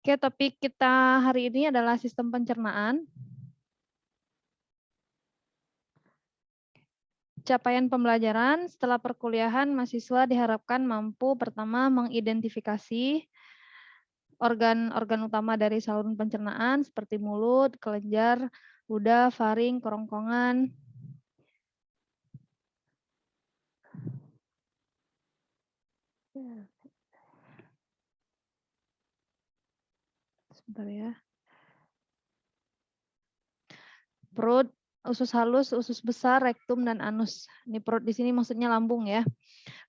Oke, topik kita hari ini adalah sistem pencernaan. Capaian pembelajaran setelah perkuliahan, mahasiswa diharapkan mampu pertama mengidentifikasi organ-organ utama dari saluran pencernaan seperti mulut, kelenjar, ludah, faring, kerongkongan. Sebentar ya. Perut, usus halus, usus besar, rektum, dan anus. Ini perut di sini maksudnya lambung ya.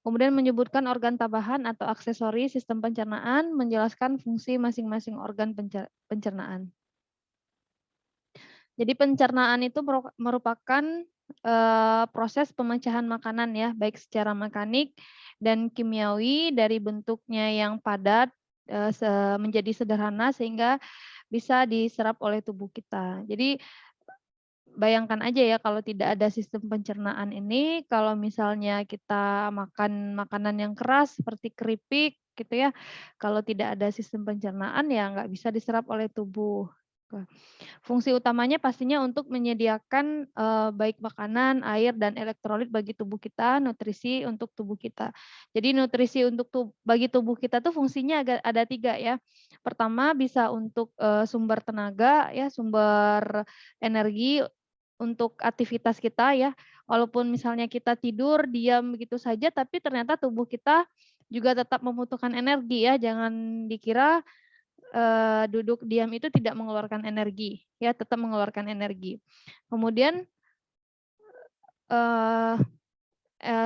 Kemudian menyebutkan organ tambahan atau aksesori sistem pencernaan, menjelaskan fungsi masing-masing organ pencernaan. Jadi pencernaan itu merupakan proses pemecahan makanan ya, baik secara mekanik dan kimiawi dari bentuknya yang padat menjadi sederhana sehingga bisa diserap oleh tubuh kita. Jadi bayangkan aja ya kalau tidak ada sistem pencernaan ini, kalau misalnya kita makan makanan yang keras seperti keripik gitu ya, kalau tidak ada sistem pencernaan ya nggak bisa diserap oleh tubuh. Fungsi utamanya pastinya untuk menyediakan baik makanan, air, dan elektrolit bagi tubuh kita, nutrisi untuk tubuh kita. Jadi nutrisi untuk bagi tubuh kita tuh fungsinya ada 3 ya. Pertama bisa untuk sumber tenaga ya, sumber energi untuk aktivitas kita ya. Walaupun misalnya kita tidur, diam begitu saja, tapi ternyata tubuh kita juga tetap membutuhkan energi ya. Jangan dikira duduk diam itu tidak mengeluarkan energi, ya tetap mengeluarkan energi. Kemudian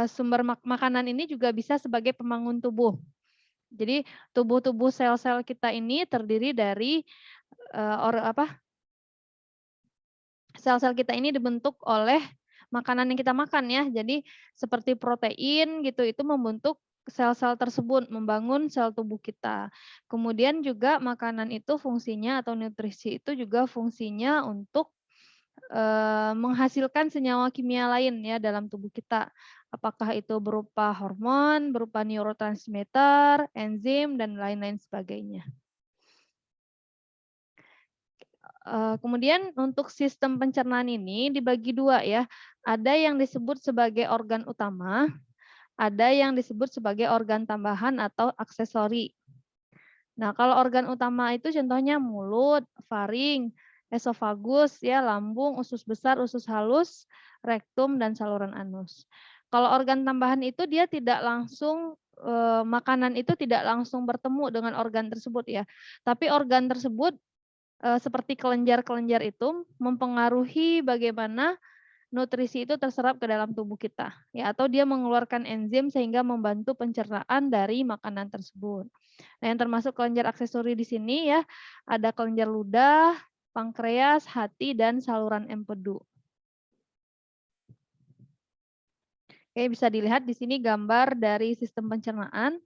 sumber makanan ini juga bisa sebagai pembangun tubuh. Jadi tubuh sel-sel kita ini terdiri dari sel-sel kita ini dibentuk oleh makanan yang kita makan ya. Jadi seperti protein gitu itu membentuk sel-sel tersebut, membangun sel tubuh kita. Kemudian juga makanan itu fungsinya atau nutrisi itu juga fungsinya untuk menghasilkan senyawa kimia lain ya dalam tubuh kita. Apakah itu berupa hormon, berupa neurotransmitter, enzim, dan lain-lain sebagainya. Kemudian untuk sistem pencernaan ini dibagi 2 ya. Ada yang disebut sebagai organ utama, ada yang disebut sebagai organ tambahan atau aksesori. Nah, kalau organ utama itu contohnya mulut, faring, esofagus ya, lambung, usus besar, usus halus, rektum, dan saluran anus. Kalau organ tambahan itu dia tidak langsung makanan itu tidak langsung bertemu dengan organ tersebut ya. Tapi organ tersebut seperti kelenjar-kelenjar itu mempengaruhi bagaimana nutrisi itu terserap ke dalam tubuh kita ya, atau dia mengeluarkan enzim sehingga membantu pencernaan dari makanan tersebut. Nah, yang termasuk kelenjar aksesori di sini ya, ada kelenjar ludah, pankreas, hati, dan saluran empedu. Oke, bisa dilihat di sini gambar dari sistem pencernaan.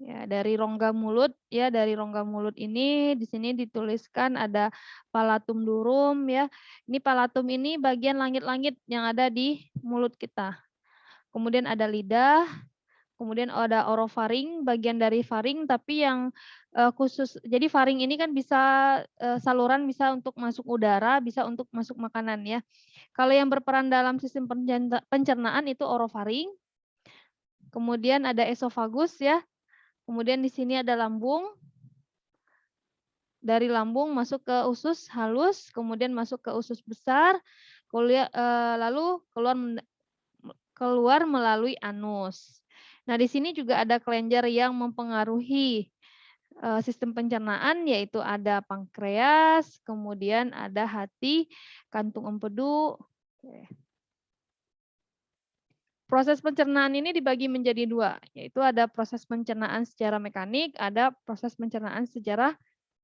Ya, dari rongga mulut ya, dari rongga mulut ini di sini dituliskan ada palatum durum ya. Ini palatum ini bagian langit-langit yang ada di mulut kita. Kemudian ada lidah, kemudian ada orofaring, bagian dari faring tapi yang khusus. Jadi faring ini kan bisa saluran bisa untuk masuk udara, bisa untuk masuk makanan ya. Kalau yang berperan dalam sistem pencernaan itu orofaring. Kemudian ada esofagus ya. Kemudian di sini ada lambung. Dari lambung masuk ke usus halus, kemudian masuk ke usus besar, lalu keluar melalui anus. Nah, di sini juga ada kelenjar yang mempengaruhi sistem pencernaan, yaitu ada pankreas, kemudian ada hati, kantung empedu. Proses pencernaan ini dibagi menjadi 2, yaitu ada proses pencernaan secara mekanik, ada proses pencernaan secara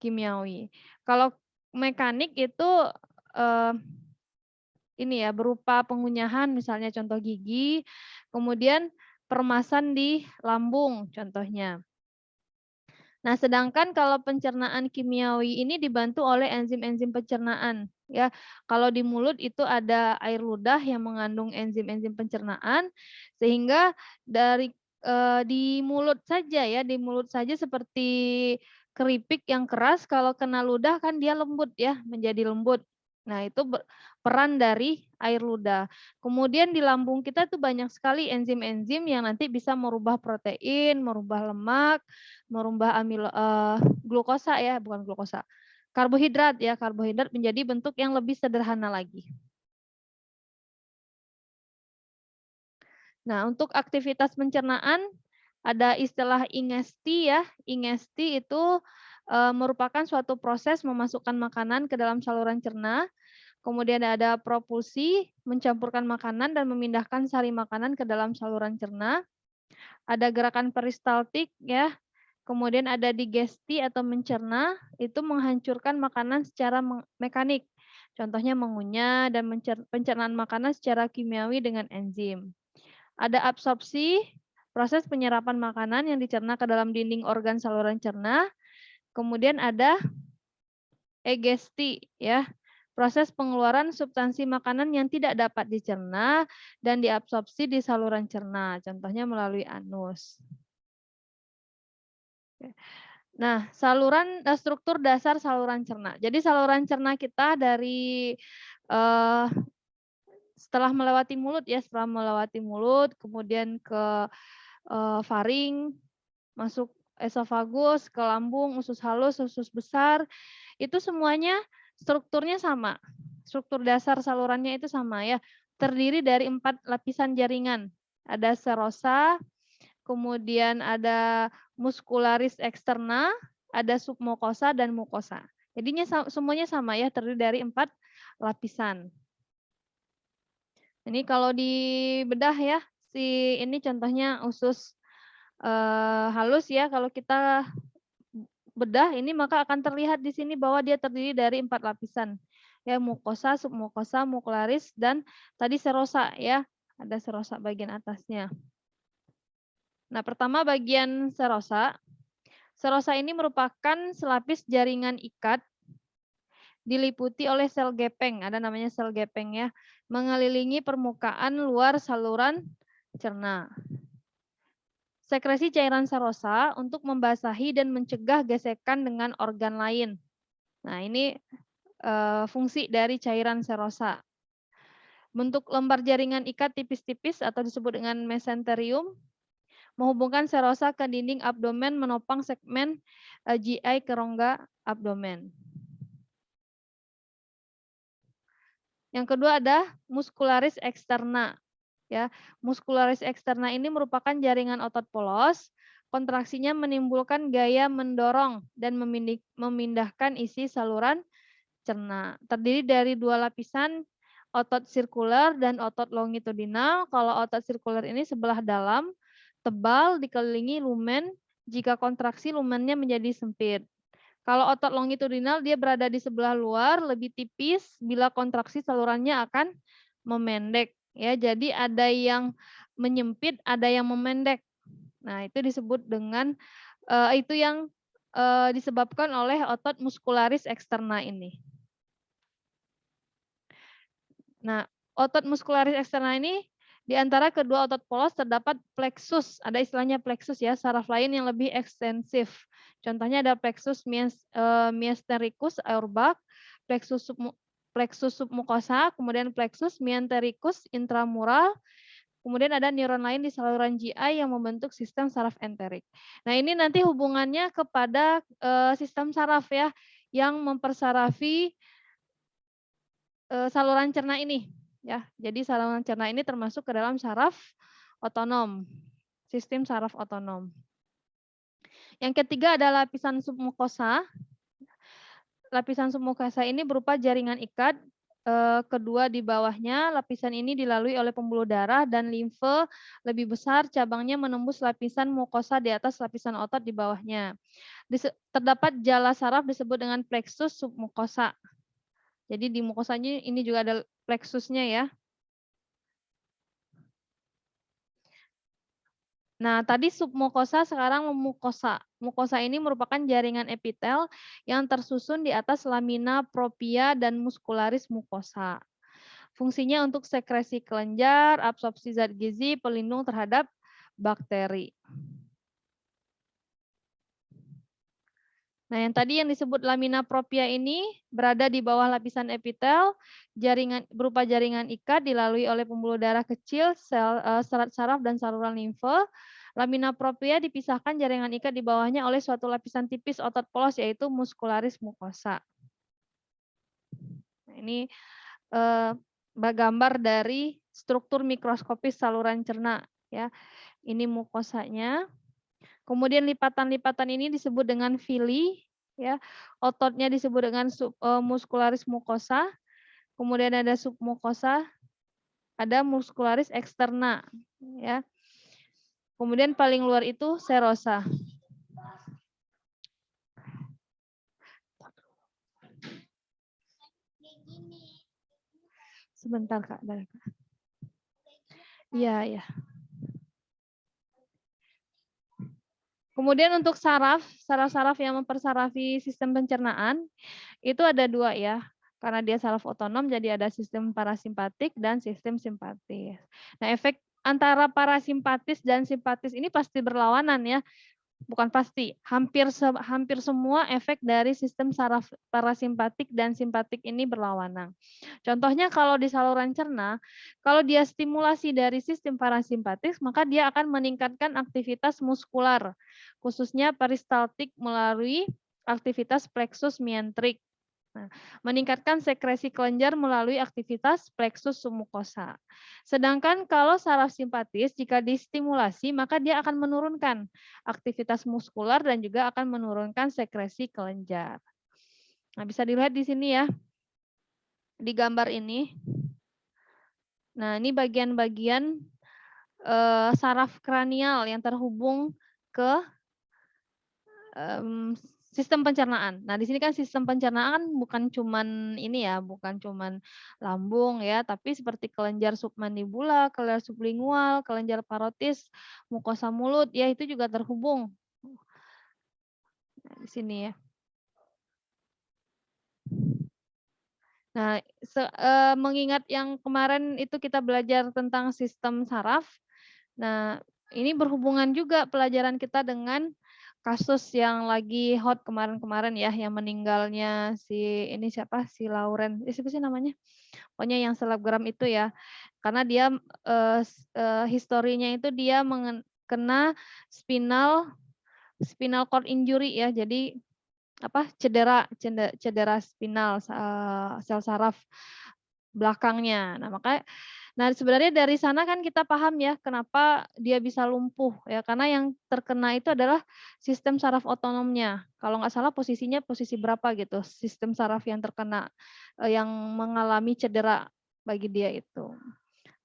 kimiawi. Kalau mekanik itu ini ya berupa pengunyahan misalnya contoh gigi, kemudian peremasan di lambung contohnya. Nah, sedangkan kalau pencernaan kimiawi ini dibantu oleh enzim-enzim pencernaan ya. Kalau di mulut itu ada air ludah yang mengandung enzim-enzim pencernaan sehingga dari di mulut saja ya, di mulut saja seperti keripik yang keras kalau kena ludah kan dia lembut ya, menjadi lembut. Nah, itu peran dari air ludah. Kemudian di lambung kita tuh banyak sekali enzim-enzim yang nanti bisa merubah protein, merubah lemak, merubah glukosa ya, bukan glukosa. Karbohidrat ya, karbohidrat menjadi bentuk yang lebih sederhana lagi. Nah, untuk aktivitas pencernaan ada istilah ingesti ya. Ingesti itu merupakan suatu proses memasukkan makanan ke dalam saluran cerna. Kemudian ada propulsi, mencampurkan makanan dan memindahkan sari makanan ke dalam saluran cerna. Ada gerakan peristaltik ya. Kemudian ada digesti atau mencerna, itu menghancurkan makanan secara mekanik. Contohnya mengunyah dan pencernaan makanan secara kimiawi dengan enzim. Ada absorpsi, proses penyerapan makanan yang dicerna ke dalam dinding organ saluran cerna. Kemudian ada egesti, ya, proses pengeluaran substansi makanan yang tidak dapat dicerna dan diabsorpsi di saluran cerna, contohnya melalui anus. Nah, struktur dasar saluran cerna. Jadi saluran cerna kita dari setelah melewati mulut ya, setelah melewati mulut, kemudian ke faring, masuk esofagus, ke lambung, usus halus, usus besar, itu semuanya strukturnya sama. Struktur dasar salurannya itu sama ya. Terdiri dari 4 lapisan jaringan. Ada serosa, kemudian ada muscularis externa, ada submukosa dan mukosa. Jadinya semuanya sama ya, terdiri dari 4 lapisan. Ini kalau dibedah ya, ini contohnya usus halus ya. Kalau kita bedah ini maka akan terlihat di sini bahwa dia terdiri dari 4 lapisan. Ya, mukosa, submukosa, mukularis dan tadi serosa ya. Ada serosa bagian atasnya. Nah, pertama bagian serosa. Serosa ini merupakan selapis jaringan ikat diliputi oleh sel gepeng, ada namanya sel gepeng ya, mengelilingi permukaan luar saluran cerna. Sekresi cairan serosa untuk membasahi dan mencegah gesekan dengan organ lain. Nah, ini fungsi dari cairan serosa. Bentuk lembar jaringan ikat tipis-tipis atau disebut dengan mesenterium menghubungkan serosa ke dinding abdomen menopang segmen GI ke rongga abdomen. Yang kedua ada muscularis externa. Ya, muscularis externa ini merupakan jaringan otot polos. Kontraksinya menimbulkan gaya mendorong dan memindahkan isi saluran cerna. Terdiri dari 2 lapisan, otot sirkuler dan otot longitudinal. Kalau otot sirkuler ini sebelah dalam, tebal, dikelilingi lumen. Jika kontraksi, lumennya menjadi sempit. Kalau otot longitudinal dia berada di sebelah luar, lebih tipis. Bila kontraksi salurannya akan memendek. Ya, jadi ada yang menyempit, ada yang memendek. Nah, itu disebut dengan itu yang disebabkan oleh otot muscularis externa ini. Nah, otot muscularis externa ini di antara kedua otot polos terdapat plexus, ada istilahnya plexus ya, saraf lain yang lebih ekstensif. Contohnya ada plexus myentericus auerbach, plexus submucosa, kemudian plexus myentericus intramural, kemudian ada neuron lain di saluran GI yang membentuk sistem saraf enterik. Nah, ini nanti hubungannya kepada sistem saraf ya, yang mempersarafi saluran cerna ini ya. Jadi saluran cerna ini termasuk ke dalam saraf otonom, sistem saraf otonom. Yang ketiga adalah lapisan submukosa. Lapisan submukosa ini berupa jaringan ikat kedua di bawahnya. Lapisan ini dilalui oleh pembuluh darah dan limfe lebih besar, cabangnya menembus lapisan mukosa di atas lapisan otot di bawahnya. Terdapat jala saraf disebut dengan plexus submukosa. Jadi di mukosanya ini juga ada plexusnya ya. Nah, tadi submukosa, sekarang mukosa. Mukosa ini merupakan jaringan epitel yang tersusun di atas lamina propria dan muscularis mukosa. Fungsinya untuk sekresi kelenjar, absorpsi zat gizi, pelindung terhadap bakteri. Nah, yang tadi yang disebut lamina propria ini berada di bawah lapisan epitel, jaringan berupa jaringan ikat dilalui oleh pembuluh darah kecil, serat saraf dan saluran limfe. Lamina propria dipisahkan jaringan ikat di bawahnya oleh suatu lapisan tipis otot polos yaitu muscularis mucosa. Nah, ini gambar dari struktur mikroskopis saluran cerna ya. Ini mukosanya. Kemudian lipatan-lipatan ini disebut dengan villi, ya. Ototnya disebut dengan muscularis mucosa. Kemudian ada submucosa, ada muscularis externa, ya. Kemudian paling luar itu serosa. Sebentar Kak. Iya, ya. Kemudian untuk saraf-saraf yang mempersarafi sistem pencernaan, itu ada 2 ya. Karena dia saraf otonom, jadi ada sistem parasimpatik dan sistem simpatis. Nah, efek antara parasimpatis dan simpatis ini pasti berlawanan ya. Bukan pasti, hampir semua efek dari sistem saraf parasimpatik dan simpatik ini berlawanan. Contohnya kalau di saluran cerna, kalau dia stimulasi dari sistem parasimpatik, maka dia akan meningkatkan aktivitas muskular, khususnya peristaltik melalui aktivitas plexus mientrik. Nah, meningkatkan sekresi kelenjar melalui aktivitas plexus submucosa. Sedangkan kalau saraf simpatis jika distimulasi maka dia akan menurunkan aktivitas muskular dan juga akan menurunkan sekresi kelenjar. Nah, bisa dilihat di sini ya. Di gambar ini. Nah, ini bagian-bagian saraf kranial yang terhubung ke sistem pencernaan. Nah, di sini kan sistem pencernaan bukan cuman ini ya, bukan cuman lambung ya, tapi seperti kelenjar submandibula, kelenjar sublingual, kelenjar parotis, mukosa mulut, ya itu juga terhubung. Nah, di sini ya. Nah, mengingat yang kemarin itu kita belajar tentang sistem saraf. Nah, ini berhubungan juga pelajaran kita dengan kasus yang lagi hot kemarin-kemarin ya, yang meninggalnya si ini siapa? Si Lauren. Siapa sih namanya? Pokoknya yang selebgram itu ya. Karena dia historinya itu dia kena spinal cord injury ya. Jadi cedera spinal sel saraf belakangnya. Nah sebenarnya dari sana kan kita paham ya kenapa dia bisa lumpuh ya karena yang terkena itu adalah sistem saraf otonomnya. Kalau nggak salah posisinya posisi berapa gitu sistem saraf yang terkena yang mengalami cedera bagi dia itu.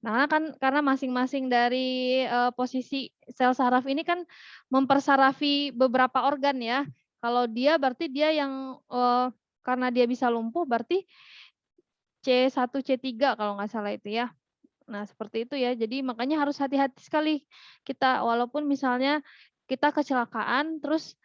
Nah kan karena masing-masing dari posisi sel saraf ini kan mempersarafi beberapa organ ya. Kalau dia berarti dia yang karena dia bisa lumpuh berarti C1, C3 kalau nggak salah itu ya. Nah, seperti itu ya. Jadi makanya harus hati-hati sekali kita walaupun misalnya kita kecelakaan terus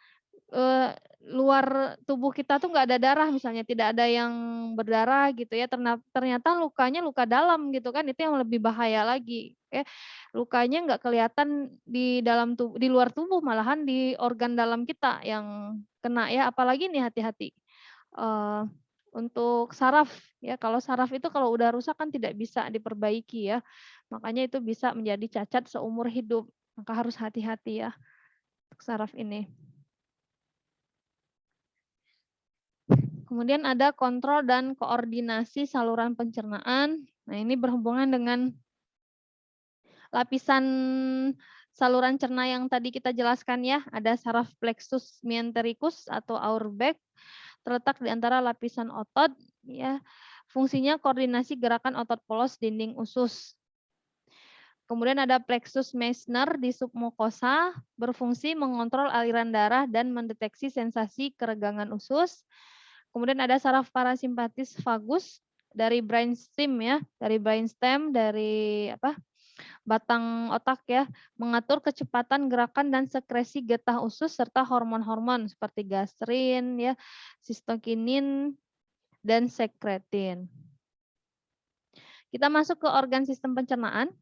luar tubuh kita tuh nggak ada darah misalnya, tidak ada yang berdarah gitu ya, ternyata lukanya luka dalam gitu kan, itu yang lebih bahaya lagi ya. Lukanya nggak kelihatan di dalam di luar tubuh, malahan di organ dalam kita yang kena ya, apalagi nih hati-hati. Untuk saraf ya, kalau saraf itu kalau udah rusak kan tidak bisa diperbaiki ya. Makanya itu bisa menjadi cacat seumur hidup. Maka harus hati-hati ya untuk saraf ini. Kemudian ada kontrol dan koordinasi saluran pencernaan. Nah, ini berhubungan dengan lapisan saluran cerna yang tadi kita jelaskan ya. Ada saraf plexus mientericus atau Auerbach terletak di antara lapisan otot ya. Fungsinya koordinasi gerakan otot polos dinding usus. Kemudian ada plexus Meissner di submukosa berfungsi mengontrol aliran darah dan mendeteksi sensasi keregangan usus. Kemudian ada saraf parasimpatis vagus dari brainstem ya, dari batang otak ya, mengatur kecepatan gerakan dan sekresi getah usus serta hormon-hormon seperti gastrin ya, sitokinin dan sekretin. Kita masuk ke organ sistem pencernaan.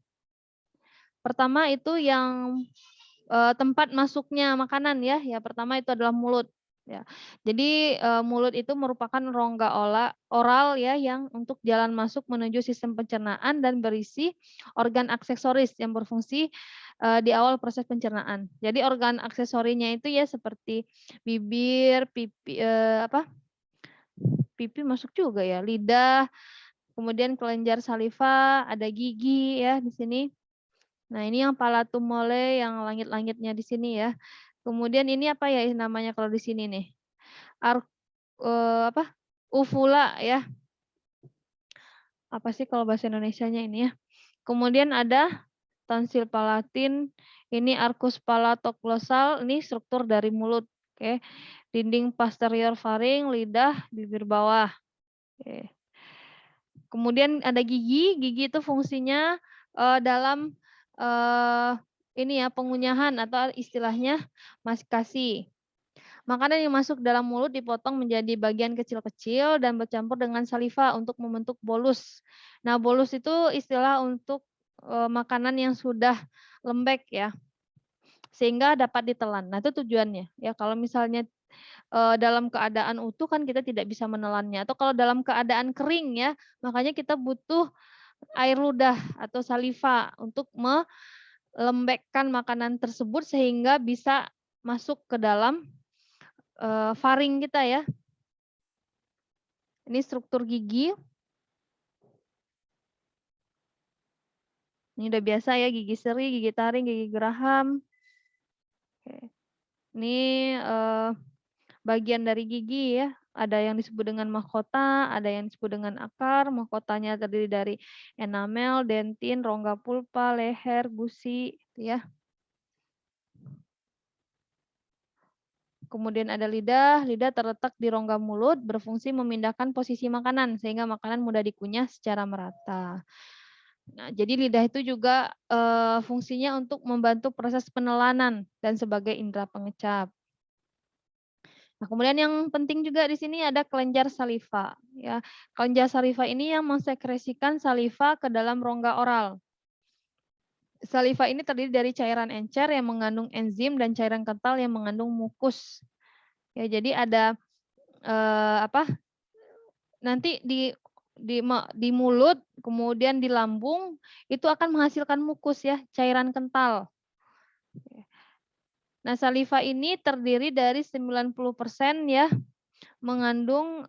Pertama itu yang tempat masuknya makanan ya. Ya pertama itu adalah mulut. Ya, jadi mulut itu merupakan rongga oral ya yang untuk jalan masuk menuju sistem pencernaan dan berisi organ aksesoris yang berfungsi di awal proses pencernaan. Jadi organ aksesorinya itu ya seperti bibir, pipi, pipi masuk juga ya, lidah, kemudian kelenjar saliva, ada gigi ya di sini. Nah ini yang palatum mole yang langit-langitnya di sini ya. Kemudian ini apa ya namanya kalau di sini nih? Apa, uvula ya, apa sih kalau bahasa Indonesianya ini ya. Kemudian ada tonsil palatin, ini arcus palatoglossal, ini struktur dari mulut, oke. Dinding posterior faring, lidah, bibir bawah, oke. Kemudian ada gigi, gigi itu fungsinya, dalam, eee, ini ya, pengunyahan atau istilahnya maskasi. Makanan yang masuk dalam mulut dipotong menjadi bagian kecil-kecil dan bercampur dengan saliva untuk membentuk bolus. Nah, bolus itu istilah untuk, makanan yang sudah lembek ya, sehingga dapat ditelan. Nah, itu tujuannya ya, kalau misalnya, dalam keadaan utuh kan kita tidak bisa menelannya, atau kalau dalam keadaan kering ya, makanya kita butuh air ludah atau saliva untuk melembekkan makanan tersebut sehingga bisa masuk ke dalam faring kita ya. Ini struktur gigi. Ini udah biasa ya, gigi seri, gigi taring, gigi geraham. Oke. Ini bagian dari gigi ya. Ada yang disebut dengan mahkota, ada yang disebut dengan akar. Mahkotanya terdiri dari enamel, dentin, rongga pulpa, leher, gusi, gitu ya. Kemudian ada lidah, lidah terletak di rongga mulut, berfungsi memindahkan posisi makanan sehingga makanan mudah dikunyah secara merata. Nah, jadi lidah itu juga fungsinya untuk membantu proses penelanan dan sebagai indera pengecap. Nah, kemudian yang penting juga di sini ada kelenjar saliva, ya. Kelenjar saliva ini yang mensekresikan saliva ke dalam rongga oral. Saliva ini terdiri dari cairan encer yang mengandung enzim dan cairan kental yang mengandung mukus. Ya, jadi ada apa? Nanti di mulut, kemudian di lambung itu akan menghasilkan mukus ya, cairan kental. Nah, saliva ini terdiri dari 90% ya mengandung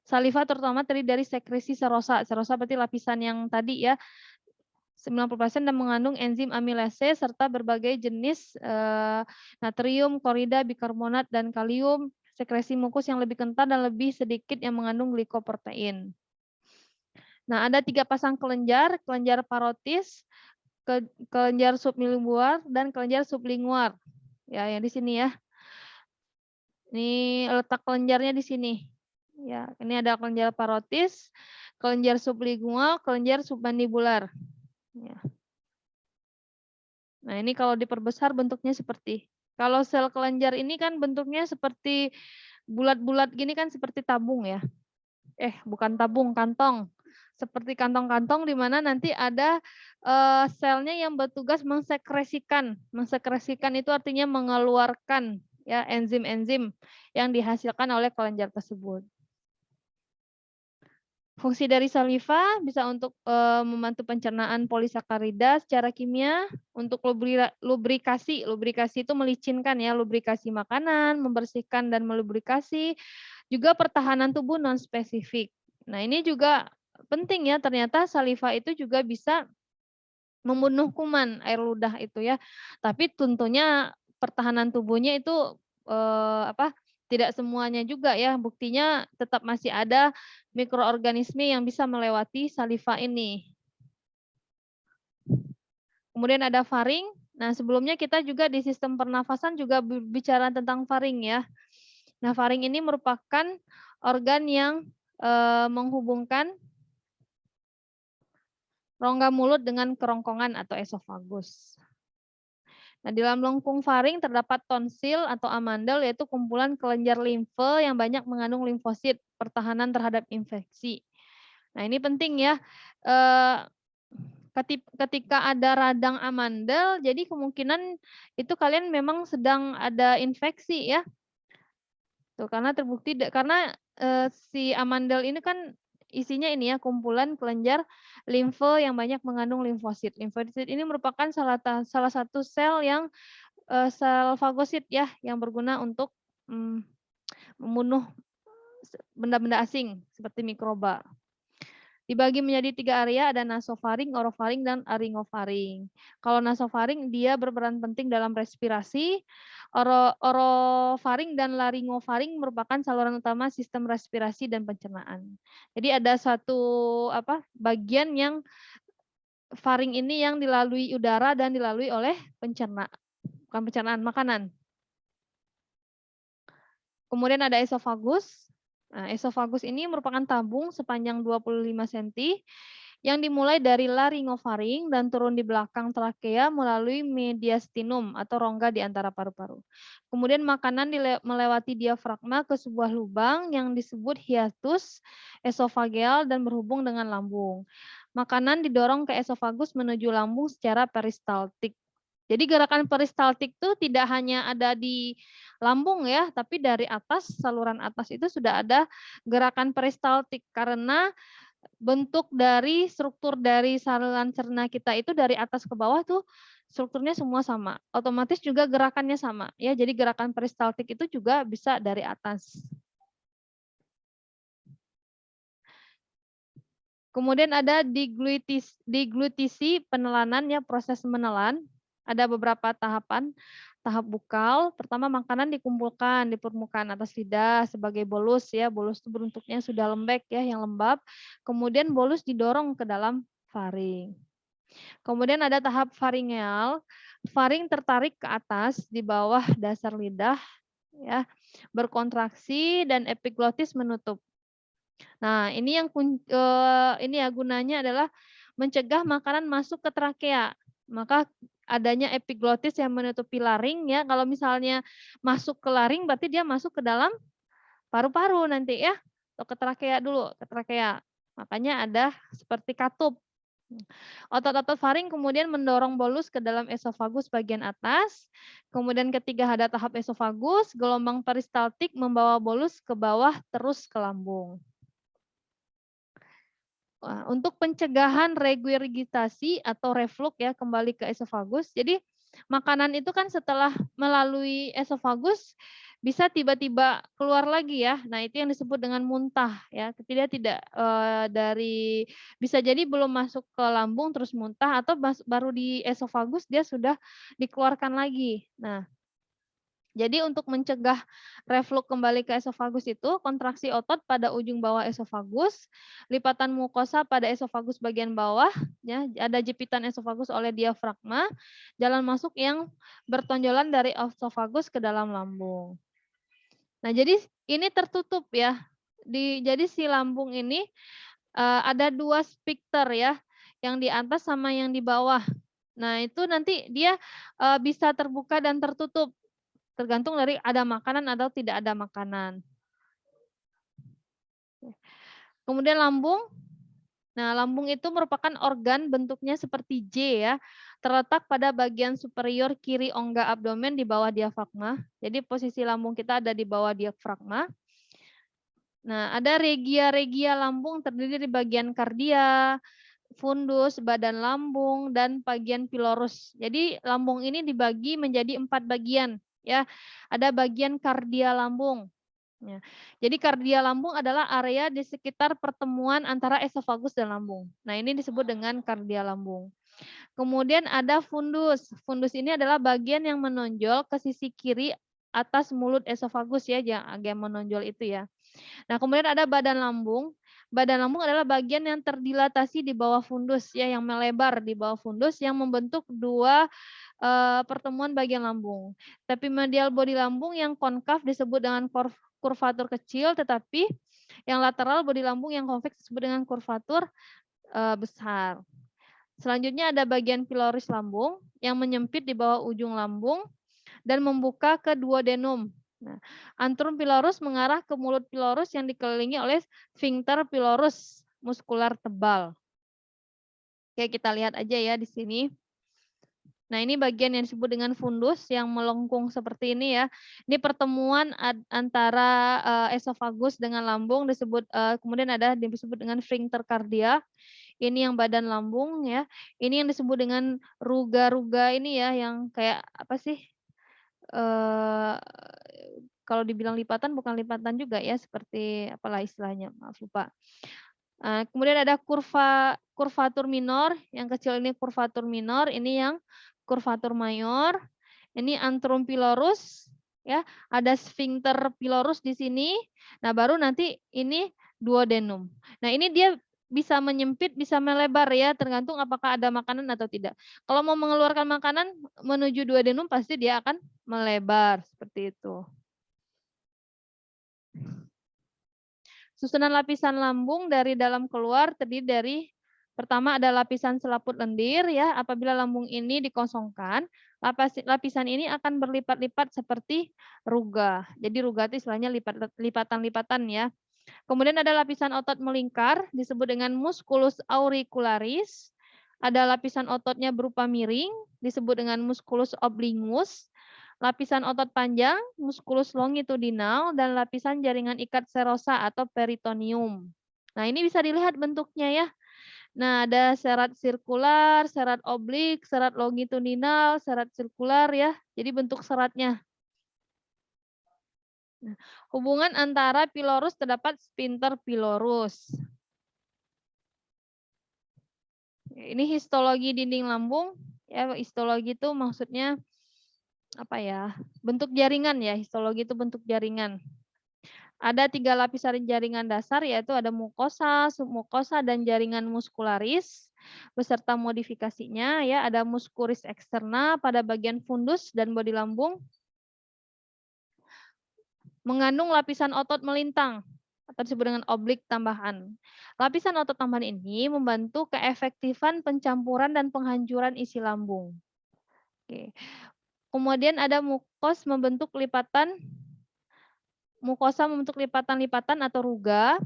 saliva terutama terdiri dari sekresi serosa. Serosa berarti lapisan yang tadi ya, 90% dan mengandung enzim amilase serta berbagai jenis natrium, klorida, bikarbonat, dan kalium, sekresi mukus yang lebih kental dan lebih sedikit yang mengandung glikoprotein. Nah, ada 3 pasang kelenjar, kelenjar parotis, kelenjar sublingual, dan kelenjar sublingual. Ya, yang di sini ya. Ini letak kelenjarnya di sini. Ya, ini ada kelenjar parotis, kelenjar sublingual, kelenjar submandibular. Ya. Nah, ini kalau diperbesar bentuknya seperti. Kalau sel kelenjar ini kan bentuknya seperti bulat-bulat gini kan seperti tabung ya. Bukan tabung, kantong. Seperti kantong-kantong di mana nanti ada selnya yang bertugas mensekresikan. Mensekresikan itu artinya mengeluarkan ya enzim-enzim yang dihasilkan oleh kelenjar tersebut. Fungsi dari saliva bisa untuk membantu pencernaan polisakarida secara kimia, untuk lubrikasi. Lubrikasi itu melicinkan ya, lubrikasi makanan, membersihkan dan melubrikasi, juga pertahanan tubuh non spesifik. Nah, ini juga penting ya, ternyata saliva itu juga bisa membunuh kuman air ludah itu ya. Tapi tentunya pertahanan tubuhnya itu apa, tidak semuanya juga ya, buktinya tetap masih ada mikroorganisme yang bisa melewati saliva ini. Kemudian ada faring. Nah, sebelumnya kita juga di sistem pernafasan juga bicara tentang faring ya. Nah, faring ini merupakan organ yang menghubungkan rongga mulut dengan kerongkongan atau esofagus. Nah, di dalam lengkung faring terdapat tonsil atau amandel, yaitu kumpulan kelenjar limfe yang banyak mengandung limfosit, pertahanan terhadap infeksi. Nah, ini penting ya. Ketika ada radang amandel, jadi kemungkinan itu kalian memang sedang ada infeksi ya. Tuh, karena terbukti karena si amandel ini kan isinya ini ya, kumpulan kelenjar limfe yang banyak mengandung limfosit. Limfosit ini merupakan salah satu sel yang sel fagosit ya, yang berguna untuk membunuh benda-benda asing seperti mikroba. Dibagi menjadi 3 area, ada nasofaring, orofaring, dan aringofaring. Kalau nasofaring dia berperan penting dalam respirasi, orofaring dan laringofaring merupakan saluran utama sistem respirasi dan pencernaan. Jadi ada satu bagian yang faring ini yang dilalui udara dan dilalui oleh bukan pencernaan, makanan. Kemudian ada esofagus. Nah, esofagus ini merupakan tabung sepanjang 25 cm yang dimulai dari laringofaring dan turun di belakang trakea melalui mediastinum atau rongga di antara paru-paru. Kemudian makanan melewati diafragma ke sebuah lubang yang disebut hiatus esofageal dan berhubung dengan lambung. Makanan didorong ke esofagus menuju lambung secara peristaltik. Jadi gerakan peristaltik itu tidak hanya ada di lambung ya, tapi dari atas, saluran atas itu sudah ada gerakan peristaltik karena bentuk dari struktur dari saluran cerna kita itu dari atas ke bawah tuh strukturnya semua sama. Otomatis juga gerakannya sama ya. Jadi gerakan peristaltik itu juga bisa dari atas. Kemudian ada diglutisi penelanan ya, proses menelan. Ada beberapa tahapan. Tahap bukal, pertama makanan dikumpulkan di permukaan atas lidah sebagai bolus ya. Bolus itu bentuknya sudah lembek ya, yang lembab. Kemudian bolus didorong ke dalam faring. Kemudian ada tahap faringeal. Faring tertarik ke atas di bawah dasar lidah ya, berkontraksi dan epiglotis menutup. Nah, ini yang ini ya gunanya adalah mencegah makanan masuk ke trakea. Maka adanya epiglotis yang menutupi laring ya. Kalau misalnya masuk ke laring berarti dia masuk ke dalam paru-paru nanti ya. Atau ke trakea dulu, ke trakea. Makanya ada seperti katup. Otot-otot faring kemudian mendorong bolus ke dalam esofagus bagian atas. Kemudian ketika ada tahap esofagus, gelombang peristaltik membawa bolus ke bawah terus ke lambung. Untuk pencegahan regurgitasi atau reflux ya kembali ke esofagus. Jadi makanan itu kan setelah melalui esofagus bisa tiba-tiba keluar lagi ya. Nah, itu yang disebut dengan muntah ya. Tidak dari bisa jadi belum masuk ke lambung terus muntah atau baru di esofagus dia sudah dikeluarkan lagi. Nah, jadi untuk mencegah reflux kembali ke esofagus itu, kontraksi otot pada ujung bawah esofagus, lipatan mukosa pada esofagus bagian bawah, ya, ada jepitan esofagus oleh diafragma, jalan masuk yang bertonjolan dari esofagus ke dalam lambung. Nah, jadi ini tertutup ya. Jadi si lambung ini ada 2 sphincter ya, yang di atas sama yang di bawah. Nah, itu nanti dia bisa terbuka dan tertutup. Tergantung dari ada makanan atau tidak ada makanan. Kemudian lambung. Nah, lambung itu merupakan organ bentuknya seperti J ya. Terletak pada bagian superior kiri ongga abdomen di bawah diafragma. Jadi posisi lambung kita ada di bawah diafragma. Nah, ada regia-regia lambung terdiri dari bagian kardia, fundus, badan lambung, dan bagian pilorus. Jadi lambung ini dibagi menjadi 4 bagian. Ya, ada bagian kardia lambung. Ya. Jadi kardia lambung adalah area di sekitar pertemuan antara esofagus dan lambung. Nah, ini disebut dengan kardia lambung. Kemudian ada fundus. Fundus ini adalah bagian yang menonjol ke sisi kiri atas mulut esofagus ya, yang menonjol itu ya. Nah, kemudian ada badan lambung. Badan lambung adalah bagian yang terdilatasi di bawah fundus ya, yang melebar di bawah fundus yang membentuk 2 pertemuan bagian lambung. Tapi medial bodi lambung yang konkav disebut dengan kurvatur kecil, tetapi yang lateral bodi lambung yang konveks disebut dengan kurvatur besar. Selanjutnya ada bagian piloris lambung yang menyempit di bawah ujung lambung dan membuka ke duodenum. Nah, antrum pilorus mengarah ke mulut pilorus yang dikelilingi oleh sphincter pilorus muskular tebal. Oke, kita lihat aja ya di sini. Nah, ini bagian yang disebut dengan fundus yang melengkung seperti ini ya. Ini pertemuan antara esofagus dengan lambung disebut kemudian ada disebut dengan sphincter kardia. Ini yang badan lambung ya. Ini yang disebut dengan ruga-ruga ini ya yang kayak apa sih? eh Kalau dibilang lipatan bukan lipatan juga ya, seperti apalah istilahnya, maaf lupa. Kemudian ada kurvatur minor, yang kecil ini kurvatur minor, ini yang kurvatur mayor, ini antrum pylorus, ya, ada sphincter pylorus di sini. Nah, baru nanti ini duodenum. Nah, ini dia bisa menyempit, bisa melebar ya, tergantung apakah ada makanan atau tidak. Kalau mau mengeluarkan makanan menuju duodenum pasti dia akan melebar seperti itu. Susunan lapisan lambung dari dalam keluar terdiri dari pertama ada lapisan selaput lendir ya. Apabila lambung ini dikosongkan, lapisan ini akan berlipat-lipat seperti ruga. Jadi ruga itu istilahnya lipatan-lipatan ya. Kemudian ada lapisan otot melingkar disebut dengan musculus auricularis. Ada lapisan ototnya berupa miring disebut dengan musculus obliquus. Lapisan otot panjang, musculus longitudinal, dan lapisan jaringan ikat serosa atau peritoneum. Nah, ini bisa dilihat bentuknya ya. Nah, ada serat sirkular, serat oblik, serat longitudinal, serat sirkular ya. Jadi bentuk seratnya. Nah, hubungan antara pylorus terdapat sphincter pylorus. Ini histologi dinding lambung. Ya, histologi itu maksudnya apa ya? Bentuk jaringan ya. Histologi itu bentuk jaringan. Ada 3 lapisan jaringan dasar yaitu ada mukosa, submukosa, dan jaringan muskularis beserta modifikasinya ya. Ada muskuris eksterna pada bagian fundus dan bodi lambung. Mengandung lapisan otot melintang atau disebut dengan oblik tambahan. Lapisan otot tambahan ini membantu keefektifan pencampuran dan penghancuran isi lambung. Oke. Kemudian ada mukosa membentuk lipatan-lipatan atau ruga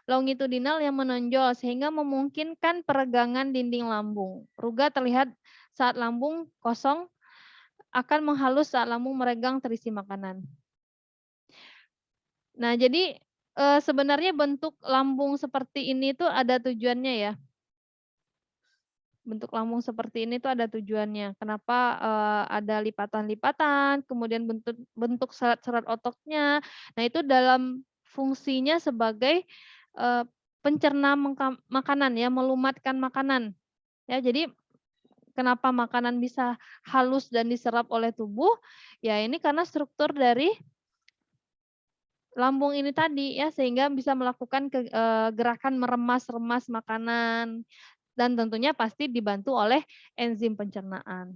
longitudinal yang menonjol sehingga memungkinkan peregangan dinding lambung. Ruga terlihat saat lambung kosong, akan menghalus saat lambung meregang terisi makanan. Nah, jadi sebenarnya bentuk lambung seperti ini tuh ada tujuannya ya. Bentuk lambung seperti ini tuh ada tujuannya. Kenapa ada lipatan-lipatan, kemudian bentuk serat-serat ototnya. Nah, itu dalam fungsinya sebagai pencerna makanan ya, melumatkan makanan. Ya, jadi kenapa makanan bisa halus dan diserap oleh tubuh? Ya, ini karena struktur dari lambung ini tadi ya, sehingga bisa melakukan gerakan meremas-remas makanan dan tentunya pasti dibantu oleh enzim pencernaan.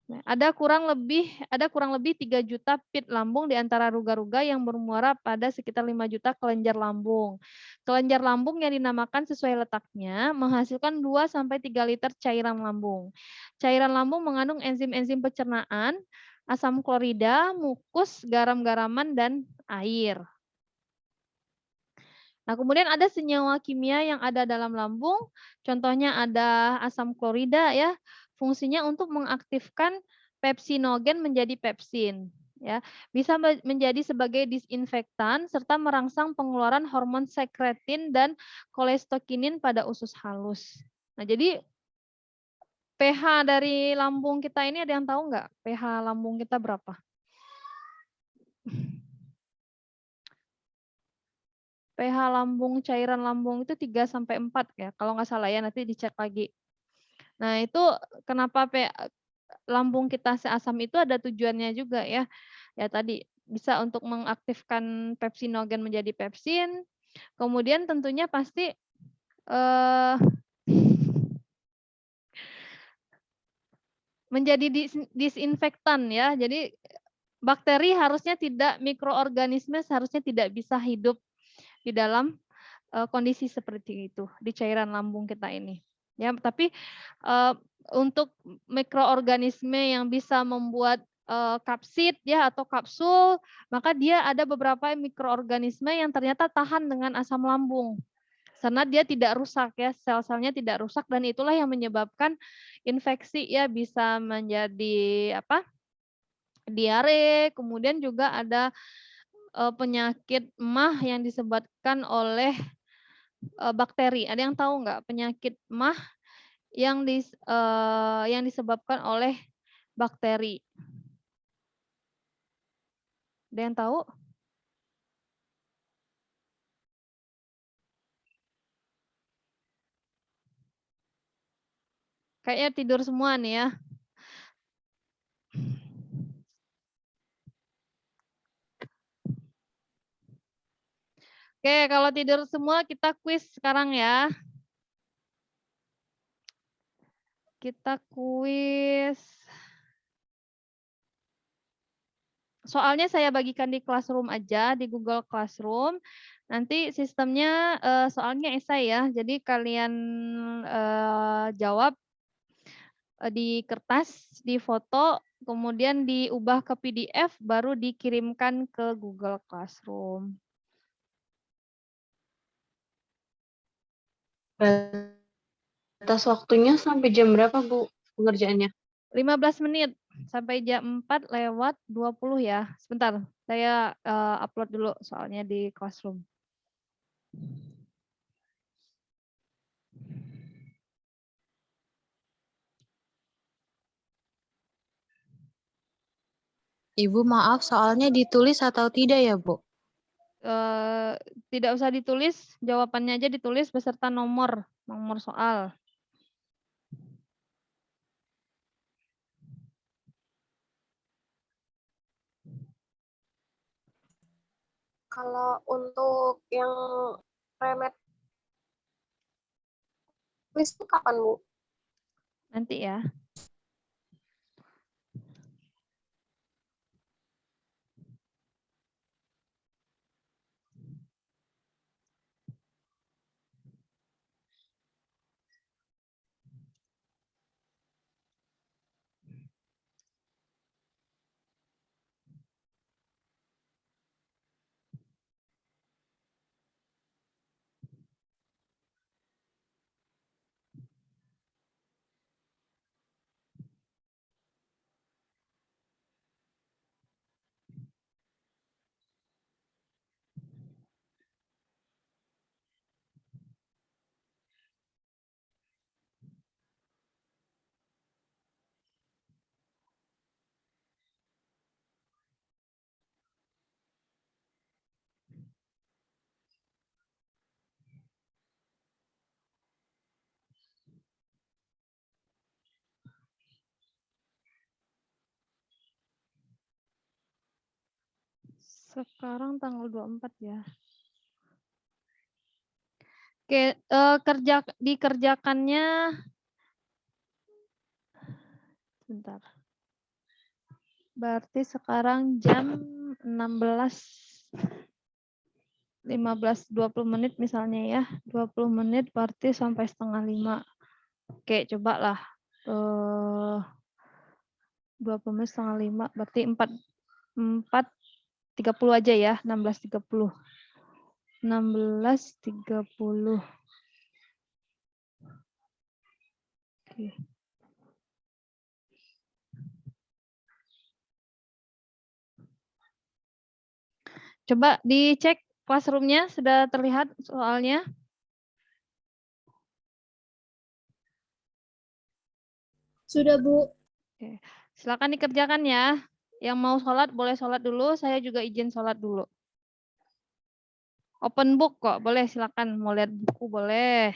Nah, ada kurang lebih 3 juta pit lambung di antara ruga-ruga yang bermuara pada sekitar 5 juta kelenjar lambung. Kelenjar lambung yang dinamakan sesuai letaknya menghasilkan 2 sampai 3 liter cairan lambung. Cairan lambung mengandung enzim-enzim pencernaan, asam klorida, mukus, garam-garaman, dan air. Nah, kemudian ada senyawa kimia yang ada dalam lambung, contohnya ada asam klorida ya, fungsinya untuk mengaktifkan pepsinogen menjadi pepsin. Ya, bisa menjadi sebagai disinfektan serta merangsang pengeluaran hormon sekretin dan kolestokinin pada usus halus. Nah, jadi pH dari lambung kita ini ada yang tahu nggak? pH lambung kita berapa? pH lambung, cairan lambung itu 3 sampai 4 ya, kalau nggak salah ya, nanti dicek lagi. Nah, itu kenapa lambung kita seasam itu ada tujuannya juga ya. Ya tadi bisa untuk mengaktifkan pepsinogen menjadi pepsin, kemudian tentunya pasti menjadi disinfektan ya. Jadi bakteri harusnya tidak, mikroorganisme seharusnya tidak bisa hidup di dalam kondisi seperti itu di cairan lambung kita ini. Ya, tapi untuk mikroorganisme yang bisa membuat kapsid ya atau kapsul, maka dia ada beberapa mikroorganisme yang ternyata tahan dengan asam lambung. karena dia tidak rusak ya, sel-selnya tidak rusak dan itulah yang menyebabkan infeksi ya, bisa menjadi apa, diare, kemudian juga ada penyakit MAH yang disebabkan oleh bakteri. Ada yang tahu nggak penyakit MAH yang disebabkan oleh bakteri? Ada yang tahu? Kayaknya tidur semua nih ya. Oke, kalau tidur semua kita kuis sekarang ya. Kita kuis. Soalnya saya bagikan di Classroom aja, di Google Classroom. Nanti sistemnya soalnya esai ya. Jadi kalian jawab di kertas, di foto, kemudian diubah ke PDF, baru dikirimkan ke Google Classroom. Batas waktunya sampai jam berapa, Bu, pengerjaannya? 15 menit sampai jam 4:20 ya. Sebentar, saya upload dulu soalnya di Classroom. Ibu maaf, soalnya ditulis atau tidak ya, Bu? Tidak usah ditulis, jawabannya aja ditulis beserta nomor soal. Kalau untuk yang remet quiz itu kapan, Bu? Nanti ya. Sekarang tanggal 24 ya. Oke, dikerjakannya sebentar. Berarti sekarang jam 15:20 misalnya ya. 20 menit berarti sampai 4:30. Oke, cobalah. 20 menit 4:30 berarti 4:30 aja ya, 16:30. 16:30. Oke. Coba dicek classroom-nya, sudah terlihat soalnya? Sudah, Bu. Oke. Silakan dikerjakan ya. Yang mau sholat boleh sholat dulu, saya juga izin sholat dulu. Open book kok, boleh silakan. Mau lihat buku boleh.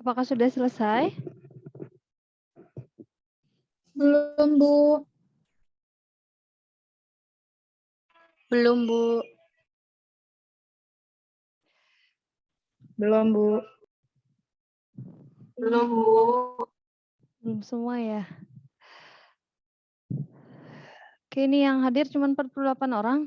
Apakah sudah selesai? Belum, Bu. Belum, Bu. Belum, Bu. Belum, Bu. Belum semua ya. Oke, ini yang hadir cuma 48 orang.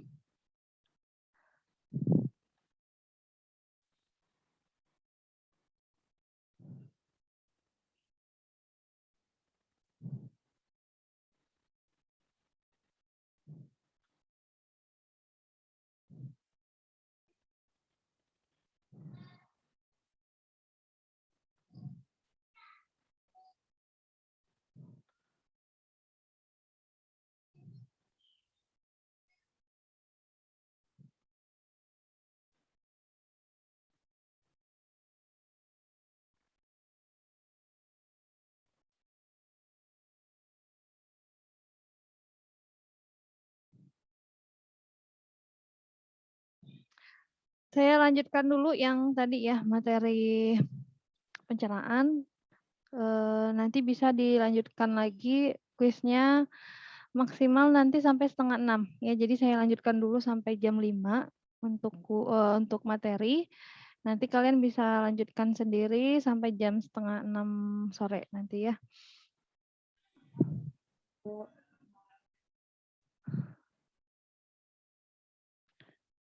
Saya lanjutkan dulu yang tadi ya, materi pencernaan. Nanti bisa dilanjutkan lagi kuisnya maksimal nanti sampai 5:30 ya. Jadi saya lanjutkan dulu sampai jam 5 untuk materi. Nanti kalian bisa lanjutkan sendiri sampai jam 5:30 sore nanti ya.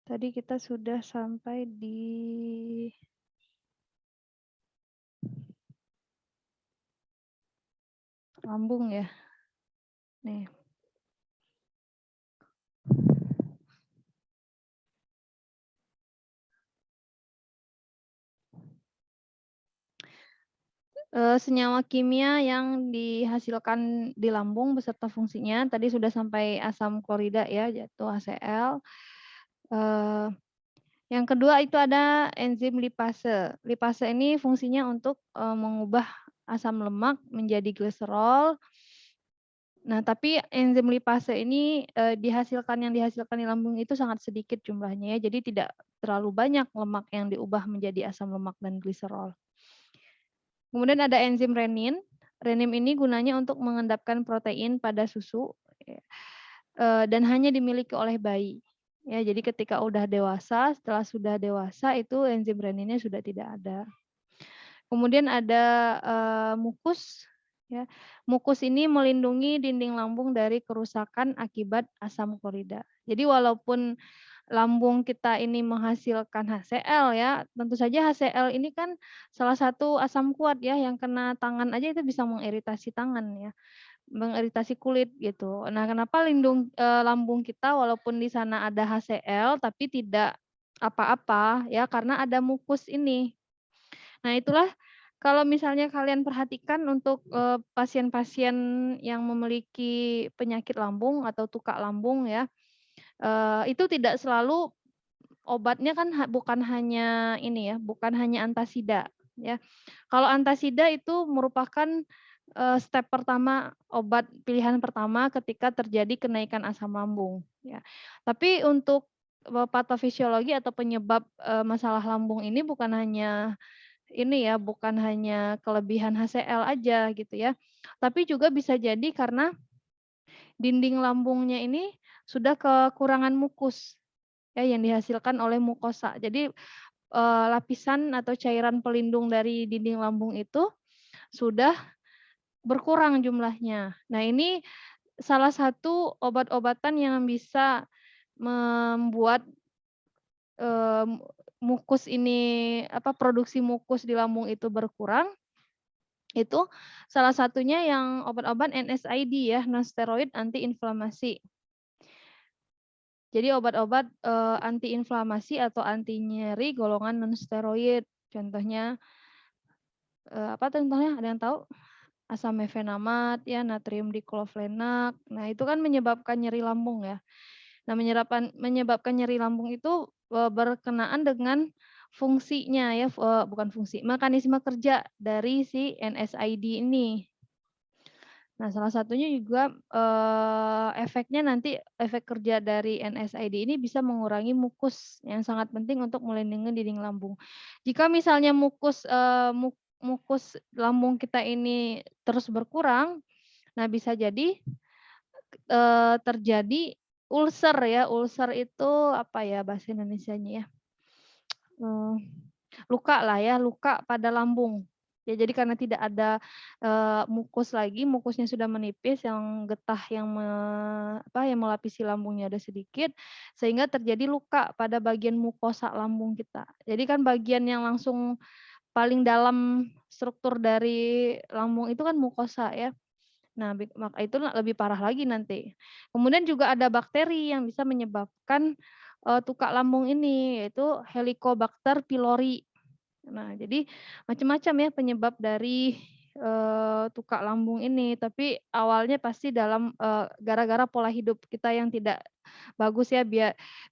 Tadi kita sudah sampai di lambung ya. Nih. Senyawa kimia yang dihasilkan di lambung beserta fungsinya tadi sudah sampai asam klorida ya, yaitu HCl. Yang kedua itu ada enzim lipase. Lipase ini fungsinya untuk mengubah asam lemak menjadi gliserol. Nah, tapi enzim lipase ini yang dihasilkan di lambung itu sangat sedikit jumlahnya ya, jadi tidak terlalu banyak lemak yang diubah menjadi asam lemak dan gliserol. Kemudian ada enzim renin. Renin ini gunanya untuk mengendapkan protein pada susu dan hanya dimiliki oleh bayi. Ya, jadi ketika udah dewasa, setelah sudah dewasa itu enzim reninnya sudah tidak ada. Kemudian ada mukus. Ya. Mukus ini melindungi dinding lambung dari kerusakan akibat asam klorida. Jadi walaupun lambung kita ini menghasilkan HCl ya, tentu saja HCl ini kan salah satu asam kuat ya, yang kena tangan aja itu bisa mengiritasi tangan ya, mengiritasi kulit gitu. Nah, kenapa lambung kita walaupun di sana ada HCl tapi tidak apa-apa ya, karena ada mukus ini. Nah, itulah kalau misalnya kalian perhatikan untuk pasien-pasien yang memiliki penyakit lambung atau tukak lambung ya, itu tidak selalu obatnya kan bukan hanya ini ya, bukan hanya antasida ya. Kalau antasida itu merupakan step pertama, obat pilihan pertama ketika terjadi kenaikan asam lambung ya. Tapi untuk patofisiologi atau penyebab masalah lambung ini bukan hanya ini ya, bukan hanya kelebihan HCl aja gitu ya. Tapi juga bisa jadi karena dinding lambungnya ini sudah kekurangan mukus ya yang dihasilkan oleh mukosa. Jadi lapisan atau cairan pelindung dari dinding lambung itu sudah berkurang jumlahnya. Nah, ini salah satu obat-obatan yang bisa membuat mukus ini produksi mukus di lambung itu berkurang. Itu salah satunya yang obat-obat NSAID ya, non-steroid anti-inflamasi. Jadi obat-obat anti-inflamasi atau anti nyeri golongan non-steroid. Contohnya apa contohnya? Ada yang tahu? Asam mefenamat ya, natrium diklofenak. Nah, itu kan menyebabkan nyeri lambung ya. Nah, menyebabkan nyeri lambung itu berkenaan dengan fungsinya ya, bukan fungsi, mekanisme kerja dari si NSAID ini. Nah, salah satunya juga efeknya nanti efek kerja dari NSAID ini bisa mengurangi mukus yang sangat penting untuk melindungi dinding lambung. Jika misalnya mukus mukus lambung kita ini terus berkurang, nah bisa jadi terjadi ulcer ya. Ulcer itu apa ya bahasa Indonesianya ya? Luka lah ya, luka pada lambung. Ya, jadi karena tidak ada mukus lagi, mukusnya sudah menipis, yang getah yang yang melapisi lambungnya ada sedikit, sehingga terjadi luka pada bagian mukosa lambung kita. Jadi kan bagian yang langsung paling dalam struktur dari lambung itu kan mukosa ya. Nah, maka itu lebih parah lagi nanti. Kemudian juga ada bakteri yang bisa menyebabkan tukak lambung ini, yaitu Helicobacter pylori. Nah, jadi macam-macam ya penyebab dari tukak lambung ini, tapi awalnya pasti dalam gara-gara pola hidup kita yang tidak bagus ya,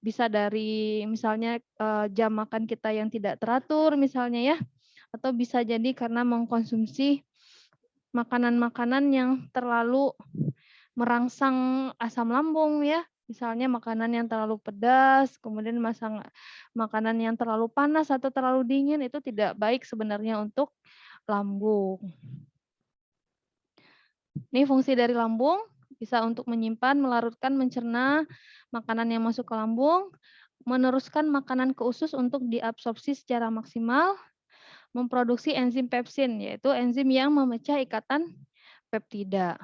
bisa dari misalnya jam makan kita yang tidak teratur misalnya ya, atau bisa jadi karena mengkonsumsi makanan-makanan yang terlalu merangsang asam lambung ya. Misalnya makanan yang terlalu pedas, kemudian makanan yang terlalu panas atau terlalu dingin itu tidak baik sebenarnya untuk lambung. Ini fungsi dari lambung, bisa untuk menyimpan, melarutkan, mencerna makanan yang masuk ke lambung, meneruskan makanan ke usus untuk diabsorpsi secara maksimal, memproduksi enzim pepsin, yaitu enzim yang memecah ikatan peptida.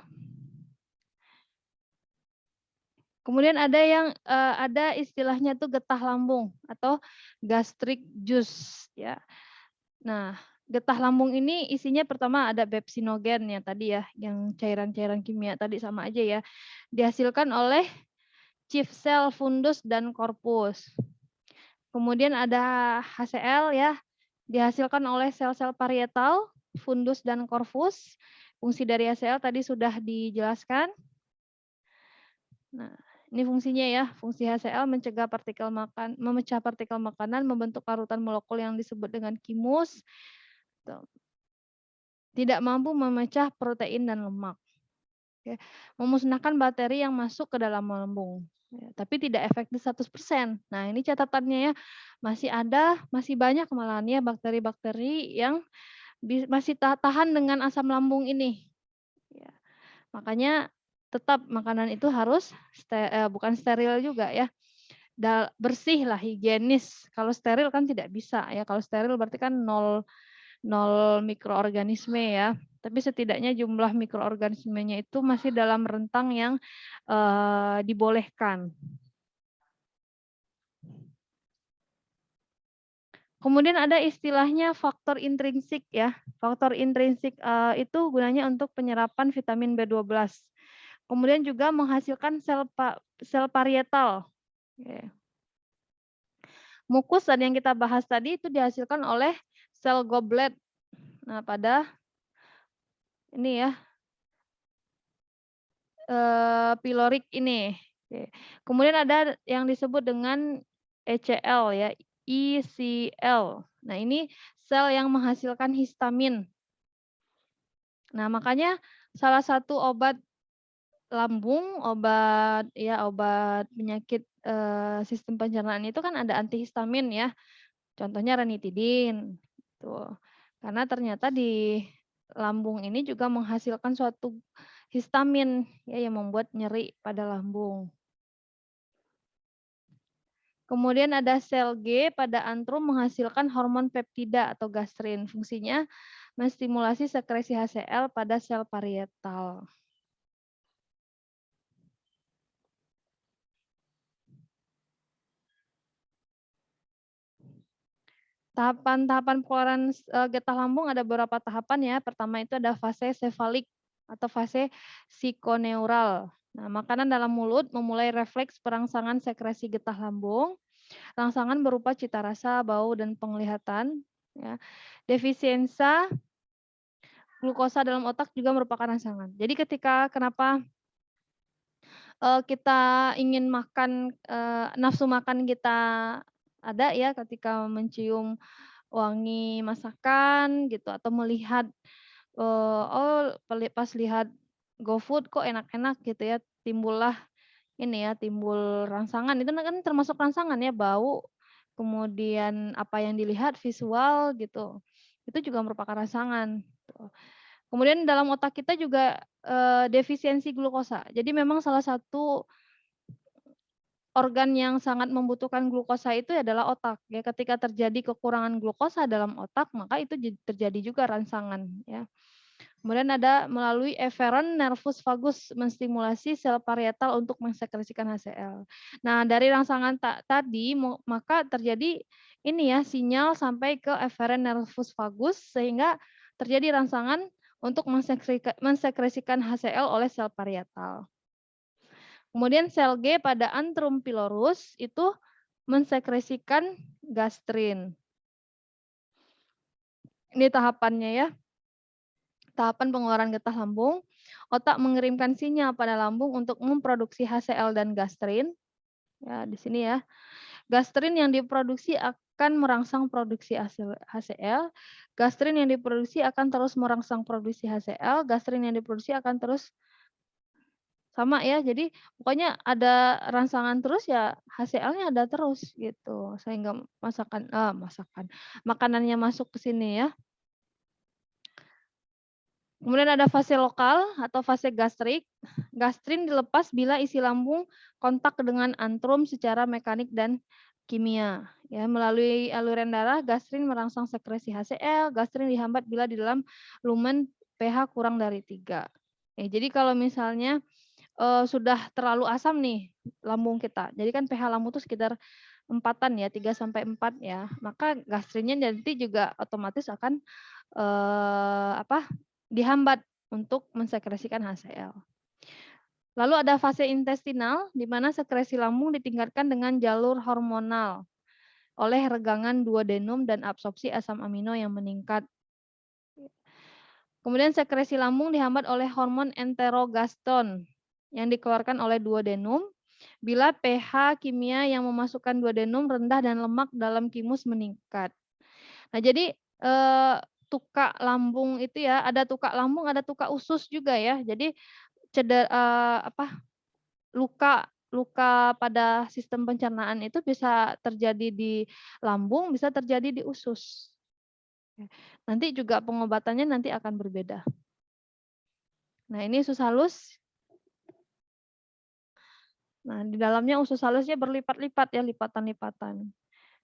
Kemudian ada istilahnya tuh getah lambung atau gastric juice ya. Nah, getah lambung ini isinya pertama ada pepsinogen yang tadi ya, yang cairan-cairan kimia tadi sama aja ya. Dihasilkan oleh chief cell, fundus dan corpus. Kemudian ada HCl ya, dihasilkan oleh sel-sel parietal, fundus dan corpus. Fungsi dari HCl tadi sudah dijelaskan. Nah, ini fungsinya ya, fungsi HCl memecah partikel makanan, membentuk larutan molekul yang disebut dengan kimus, tidak mampu memecah protein dan lemak, memusnahkan bakteri yang masuk ke dalam lambung, tapi tidak efektif 100%. Nah, ini catatannya ya, masih banyak malahan ya bakteri-bakteri yang masih tahan dengan asam lambung ini. Makanya tetap makanan itu harus bukan steril juga ya, bersih lah, higienis. Kalau steril kan tidak bisa ya, kalau steril berarti kan nol mikroorganisme ya, tapi setidaknya jumlah mikroorganismenya itu masih dalam rentang yang dibolehkan. Kemudian ada istilahnya faktor intrinsik ya. Faktor intrinsik itu gunanya untuk penyerapan vitamin B12. Kemudian juga menghasilkan sel parietal. Mukus tadi yang kita bahas tadi itu dihasilkan oleh sel goblet. Nah, pada ini ya, pilorik ini. Kemudian ada yang disebut dengan ECL ya, ECL. Nah, ini sel yang menghasilkan histamin. Nah, makanya salah satu obat lambung, obat penyakit sistem pencernaan itu kan ada antihistamin ya. Contohnya ranitidin. Tuh. Karena ternyata di lambung ini juga menghasilkan suatu histamin ya yang membuat nyeri pada lambung. Kemudian ada sel G pada antrum menghasilkan hormon peptida atau gastrin. Fungsinya menstimulasi sekresi HCl pada sel parietal. Tahapan-tahapan pengeluaran getah lambung ada beberapa tahapan ya. Pertama itu ada fase sefalik atau fase psikoneural. Nah, makanan dalam mulut memulai refleks perangsangan sekresi getah lambung. Rangsangan berupa cita rasa, bau, dan penglihatan. Ya. Defisiensa glukosa dalam otak juga merupakan rangsangan. Jadi kenapa kita ingin makan, nafsu makan kita ada ya ketika mencium wangi masakan gitu, atau melihat pas lihat GoFood kok enak-enak gitu ya, timbul rangsangan. Itu kan termasuk rangsangan ya, bau, kemudian apa yang dilihat visual gitu. Itu juga merupakan rangsangan. Tuh. Kemudian dalam otak kita juga defisiensi glukosa. Jadi memang salah satu organ yang sangat membutuhkan glukosa itu adalah otak. Ya, ketika terjadi kekurangan glukosa dalam otak, maka itu terjadi juga rangsangan. Ya. Kemudian ada melalui efferent nervus vagus menstimulasi sel parietal untuk mensekresikan HCl. Nah, dari rangsangan tadi maka terjadi ini ya sinyal sampai ke efferent nervus vagus sehingga terjadi rangsangan untuk mensekresikan HCl oleh sel parietal. Kemudian sel G pada antrum pylorus itu mensekresikan gastrin. Ini tahapannya ya. Tahapan pengeluaran getah lambung, otak mengirimkan sinyal pada lambung untuk memproduksi HCl dan gastrin. Ya, di sini ya. Gastrin yang diproduksi akan merangsang produksi HCl. Gastrin yang diproduksi akan terus merangsang produksi HCl. Gastrin yang diproduksi akan terus sama ya. Jadi pokoknya ada rangsangan terus ya HCl-nya ada terus gitu. Sehingga makanannya masuk ke sini ya. Kemudian ada fase lokal atau fase gastrik. Gastrin dilepas bila isi lambung kontak dengan antrum secara mekanik dan kimia. Ya, melalui aliran darah, gastrin merangsang sekresi HCl. Gastrin dihambat bila di dalam lumen pH kurang dari 3. Jadi kalau misalnya sudah terlalu asam nih lambung kita. Jadi kan pH lambung itu sekitar 4-an ya, 3 sampai 4 ya. Maka gastrinnya nanti juga otomatis akan dihambat untuk mensekresikan HCl. Lalu ada fase intestinal, di mana sekresi lambung ditingkatkan dengan jalur hormonal oleh regangan duodenum dan absorpsi asam amino yang meningkat. Kemudian sekresi lambung dihambat oleh hormon enterogaston yang dikeluarkan oleh duodenum bila pH kimia yang memasukkan duodenum rendah dan lemak dalam kimus meningkat. Nah, jadi tukak lambung itu ya, ada tukak lambung, ada tukak usus juga ya. Jadi luka pada sistem pencernaan itu bisa terjadi di lambung, bisa terjadi di usus. Nanti juga pengobatannya nanti akan berbeda. Nah, ini usus halus. Nah, di dalamnya usus halusnya berlipat-lipat ya, lipatan-lipatan.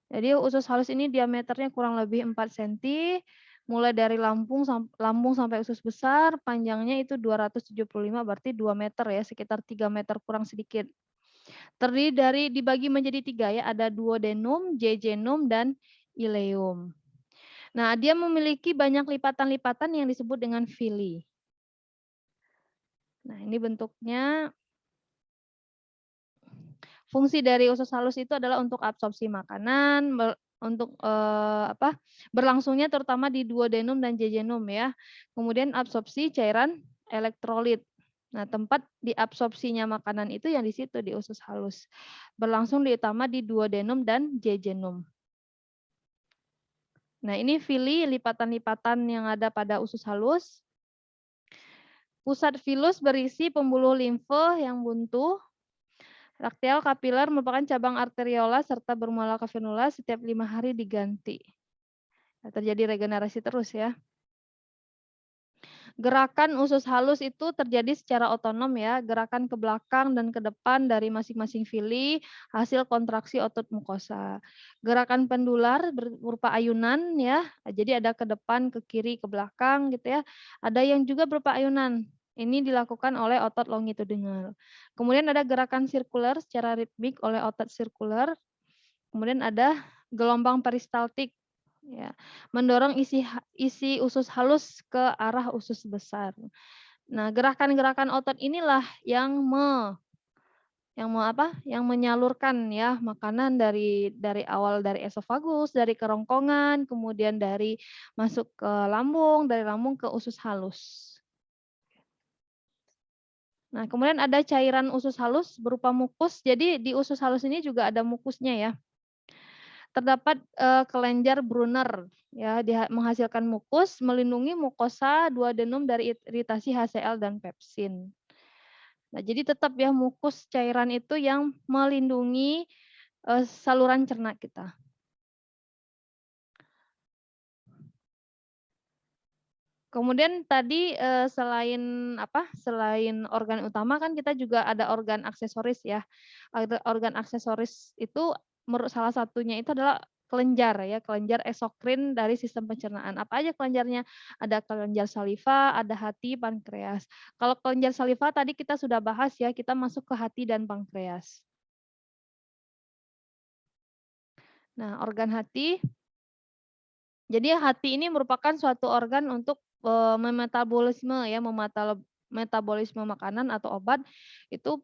Jadi usus halus ini diameternya kurang lebih 4 cm, mulai dari lambung sampai usus besar, panjangnya itu 275 berarti 2 meter ya, sekitar 3 meter kurang sedikit. Dibagi menjadi 3 ya, ada duodenum, jejunum, dan ileum. Nah, dia memiliki banyak lipatan-lipatan yang disebut dengan villi. Nah, ini bentuknya. Fungsi dari usus halus itu adalah untuk absorpsi makanan, untuk berlangsungnya terutama di duodenum dan jejunum ya. Kemudian absorpsi cairan elektrolit. Nah, tempat diabsorpsinya makanan itu yang di situ di usus halus. Berlangsung terutama di duodenum dan jejunum. Nah, ini villi, lipatan-lipatan yang ada pada usus halus. Pusat vilus berisi pembuluh limfe yang buntu. Raktial kapiler merupakan cabang arteriola serta bermuara kavernula setiap 5 hari diganti. Nah, terjadi regenerasi terus ya. Gerakan usus halus itu terjadi secara otonom ya, gerakan ke belakang dan ke depan dari masing-masing villi hasil kontraksi otot mukosa. Gerakan pendular berupa ayunan ya, jadi ada ke depan, ke kiri, ke belakang gitu ya. Ada yang juga berupa ayunan. Ini dilakukan oleh otot longitudinal. Kemudian ada gerakan sirkuler secara ritmik oleh otot sirkuler. Kemudian ada gelombang peristaltik, ya, mendorong isi usus halus ke arah usus besar. Nah, gerakan-gerakan otot inilah yang menyalurkan ya makanan dari awal dari esofagus, dari kerongkongan, kemudian dari masuk ke lambung, dari lambung ke usus halus. Nah, kemudian ada cairan usus halus berupa mukus. Jadi di usus halus ini juga ada mukusnya ya. Terdapat kelenjar Brunner ya, menghasilkan mukus, melindungi mukosa duodenum dari iritasi HCl dan pepsin. Nah, jadi tetap ya mukus cairan itu yang melindungi saluran cerna kita. Kemudian tadi selain apa? Selain organ utama kan kita juga ada organ aksesoris ya. Ada organ aksesoris itu salah satunya itu adalah kelenjar ya, kelenjar eksokrin dari sistem pencernaan. Apa aja kelenjarnya? Ada kelenjar saliva, ada hati, pankreas. Kalau kelenjar saliva tadi kita sudah bahas ya, kita masuk ke hati dan pankreas. Nah, organ hati. Jadi hati ini merupakan suatu organ untuk memetabolisme ya, metabolisme makanan atau obat itu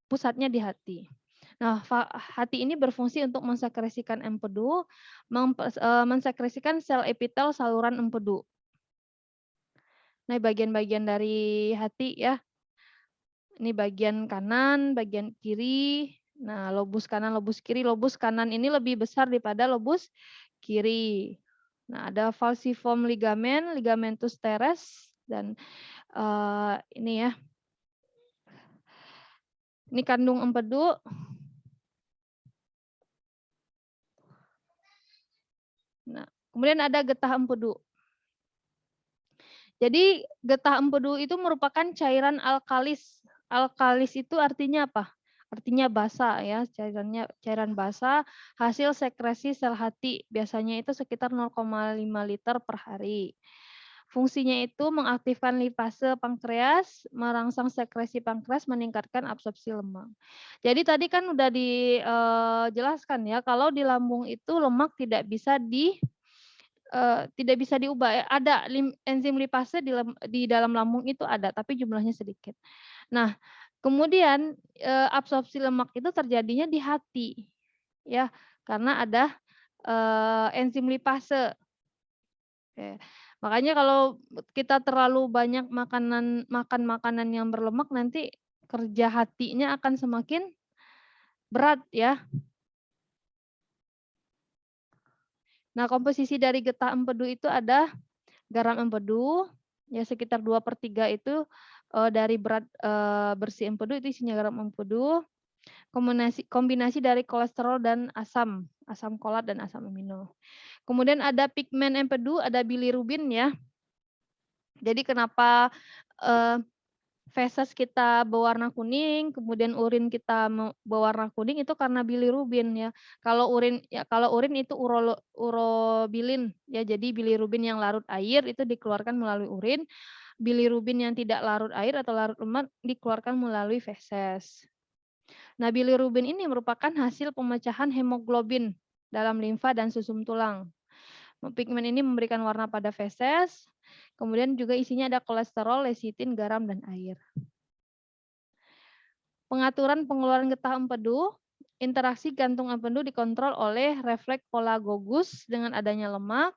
pusatnya di hati. Nah, hati ini berfungsi untuk mensekresikan empedu, mensekresikan sel epitel saluran empedu. Nah, bagian-bagian dari hati ya. Ini bagian kanan, bagian kiri. Nah, lobus kanan, lobus kiri. Lobus kanan ini lebih besar daripada lobus kiri. Nah, ada falciform ligamen, ligamentus teres, dan ini ya. Ini kandung empedu. Nah, kemudian ada getah empedu. Jadi getah empedu itu merupakan cairan alkalis. Alkalis itu artinya apa? Artinya basa ya, cairan basa hasil sekresi sel hati. Biasanya itu sekitar 0,5 liter per hari. Fungsinya itu mengaktifkan lipase pankreas, merangsang sekresi pankreas, meningkatkan absorpsi lemak. Jadi tadi kan udah dijelaskan ya, kalau di lambung itu lemak tidak bisa diubah ya. Ada enzim lipase di dalam lambung itu ada, tapi jumlahnya sedikit. Nah, kemudian absorpsi lemak itu terjadinya di hati, ya, karena ada enzim lipase. Oke. Makanya kalau kita terlalu banyak makan makanan yang berlemak, nanti kerja hatinya akan semakin berat ya. Nah, komposisi dari getah empedu itu ada garam empedu, ya sekitar 2/3 itu dari berat bersih empedu itu isinya garam empedu. Kombinasi dari kolesterol dan asam folat dan asam amino. Kemudian ada pigmen empedu, ada bilirubin ya. Jadi kenapa feses kita berwarna kuning, kemudian urin kita berwarna kuning itu karena bilirubin ya. Kalau urin itu urobilin ya. Jadi bilirubin yang larut air itu dikeluarkan melalui urin. Bilirubin yang tidak larut air atau larut lemak dikeluarkan melalui feses. Nah, bilirubin ini merupakan hasil pemecahan hemoglobin dalam limfa dan susum tulang. Pigmen ini memberikan warna pada feses, kemudian juga isinya ada kolesterol, lesitin, garam, dan air. Pengaturan pengeluaran getah empedu, interaksi gantung empedu dikontrol oleh refleks polagogus dengan adanya lemak,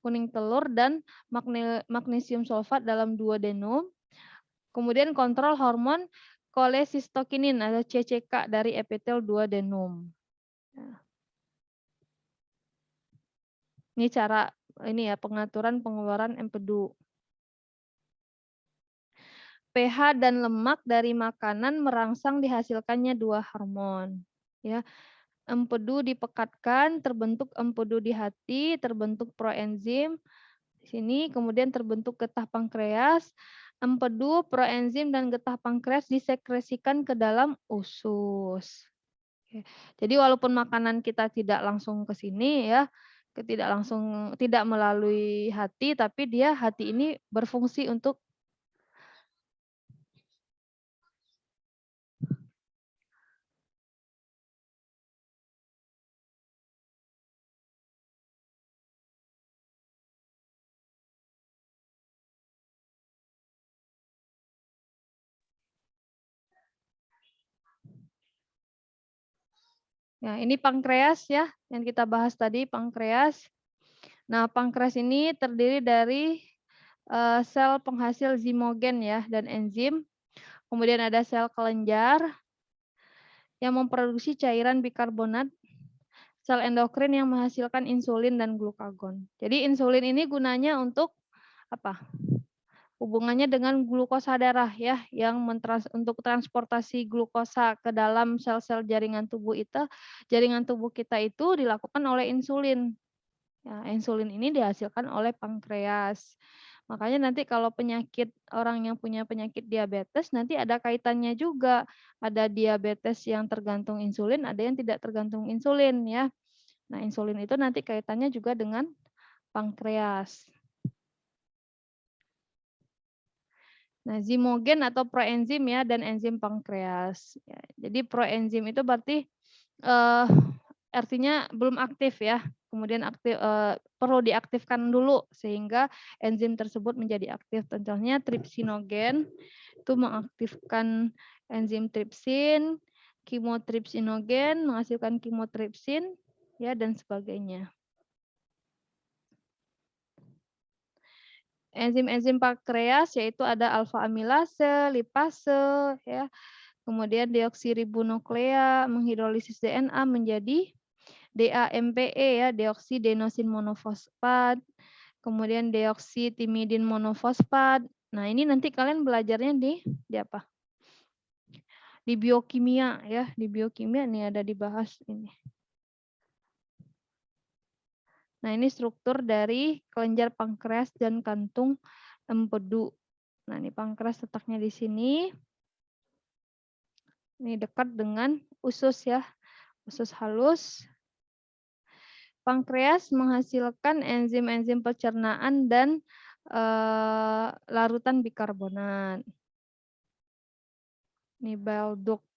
kuning telur, dan magnesium sulfat dalam duodenum. Kemudian kontrol hormon kolesistokinin atau CCK dari epitel duodenum. Ini cara pengaturan pengeluaran empedu. pH dan lemak dari makanan merangsang dihasilkannya 2 hormon. Ya, empedu dipekatkan, terbentuk empedu di hati, terbentuk proenzim di sini, kemudian terbentuk getah pankreas. Empedu, proenzim, dan getah pankreas disekresikan ke dalam usus. Jadi walaupun makanan kita tidak langsung ke sini ya, tidak melalui hati, tapi hati ini berfungsi untuk ya, ini pankreas ya, yang kita bahas tadi pankreas. Nah, pankreas ini terdiri dari sel penghasil zimogen ya dan enzim. Kemudian ada sel kelenjar yang memproduksi cairan bikarbonat, sel endokrin yang menghasilkan insulin dan glukagon. Jadi insulin ini gunanya untuk apa? Hubungannya dengan glukosa darah ya, yang untuk transportasi glukosa ke dalam sel-sel jaringan tubuh kita itu dilakukan oleh insulin. Ya, insulin ini dihasilkan oleh pankreas. Makanya nanti kalau orang yang punya penyakit diabetes nanti ada kaitannya juga. Ada diabetes yang tergantung insulin, ada yang tidak tergantung insulin ya. Nah, insulin itu nanti kaitannya juga dengan pankreas. Nah, zimogen atau proenzim ya dan enzim pankreas. Ya, jadi proenzim itu berarti artinya belum aktif ya. Kemudian perlu diaktifkan dulu sehingga enzim tersebut menjadi aktif. Contohnya tripsinogen itu mengaktifkan enzim tripsin, kimotripsinogen menghasilkan kimotripsin ya dan sebagainya. Enzim-enzim pankreas yaitu ada alfa amilase, lipase ya. Kemudian deoksiribonuklea menghidrolisis DNA menjadi DAMPE ya, deoksidenosin monofosfat. Kemudian deoksitimidin monofosfat. Nah, ini nanti kalian belajarnya di apa? Di biokimia ya, di biokimia nih ada dibahas ini. Nah, ini struktur dari kelenjar pankreas dan kantung empedu. Nah, ini pankreas letaknya di sini. Ini dekat dengan usus ya, usus halus. Pankreas menghasilkan enzim-enzim pencernaan dan larutan bikarbonat. Ini bile duct.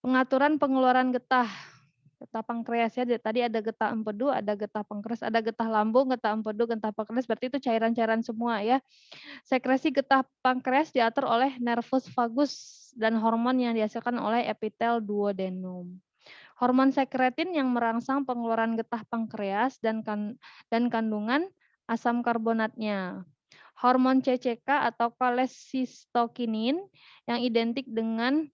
Pengaturan pengeluaran getah pankreas ya. Tadi ada getah empedu, ada getah pankreas, ada getah lambung, getah empedu, getah pankreas. Berarti itu cairan-cairan semua ya. Sekresi getah pankreas diatur oleh nervus vagus dan hormon yang dihasilkan oleh epitel duodenum. Hormon sekretin yang merangsang pengeluaran getah pankreas dan kandungan asam karbonatnya. Hormon CCK atau kolesistokinin yang identik dengan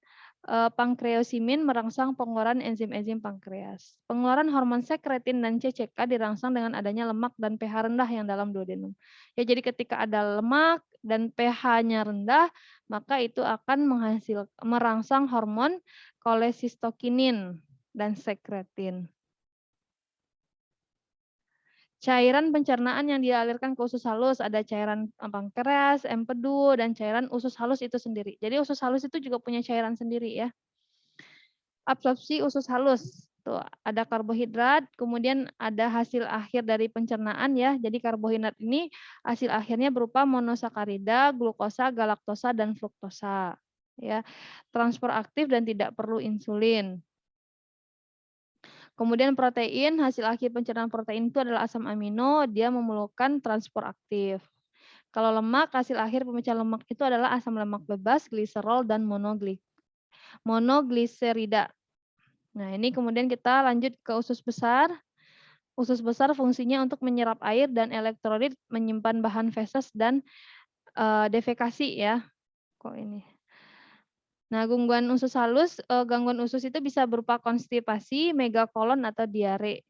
pankreosimin merangsang pengeluaran enzim-enzim pankreas. Pengeluaran hormon sekretin dan CCK dirangsang dengan adanya lemak dan pH rendah yang dalam duodenum. Ya, jadi ketika ada lemak dan pH-nya rendah, maka itu akan merangsang hormon kolesistokinin dan sekretin. Cairan pencernaan yang dialirkan ke usus halus, ada cairan pankreas, empedu, dan cairan usus halus itu sendiri. Jadi usus halus itu juga punya cairan sendiri ya. Absorpsi usus halus, tuh ada karbohidrat, kemudian ada hasil akhir dari pencernaan ya. Jadi karbohidrat ini hasil akhirnya berupa monosakarida, glukosa, galaktosa, dan fruktosa. Ya, transport aktif dan tidak perlu insulin. Kemudian protein, hasil akhir pencernaan protein itu adalah asam amino, dia memerlukan transport aktif. Kalau lemak, hasil akhir pemecahan lemak itu adalah asam lemak bebas, gliserol, dan monogliserida. Nah, ini kemudian kita lanjut ke usus besar. Usus besar fungsinya untuk menyerap air dan elektrolit, menyimpan bahan feses dan defekasi ya. Kok ini? Nah, gangguan usus itu bisa berupa konstipasi, megakolon atau diare.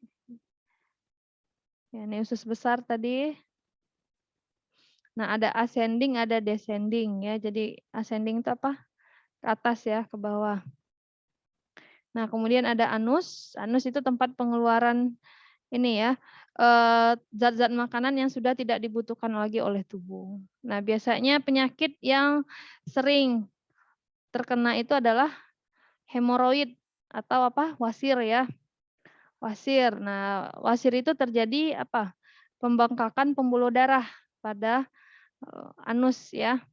Ya, ini usus besar tadi. Nah, ada ascending, ada descending ya. Jadi ascending itu apa? Ke atas ya, ke bawah. Nah, kemudian ada anus. Anus itu tempat pengeluaran ini ya, zat-zat makanan yang sudah tidak dibutuhkan lagi oleh tubuh. Nah, biasanya penyakit yang sering terkena itu adalah hemoroid atau apa? Wasir ya. Wasir. Nah, wasir itu terjadi apa? Pembengkakan pembuluh darah pada anus ya.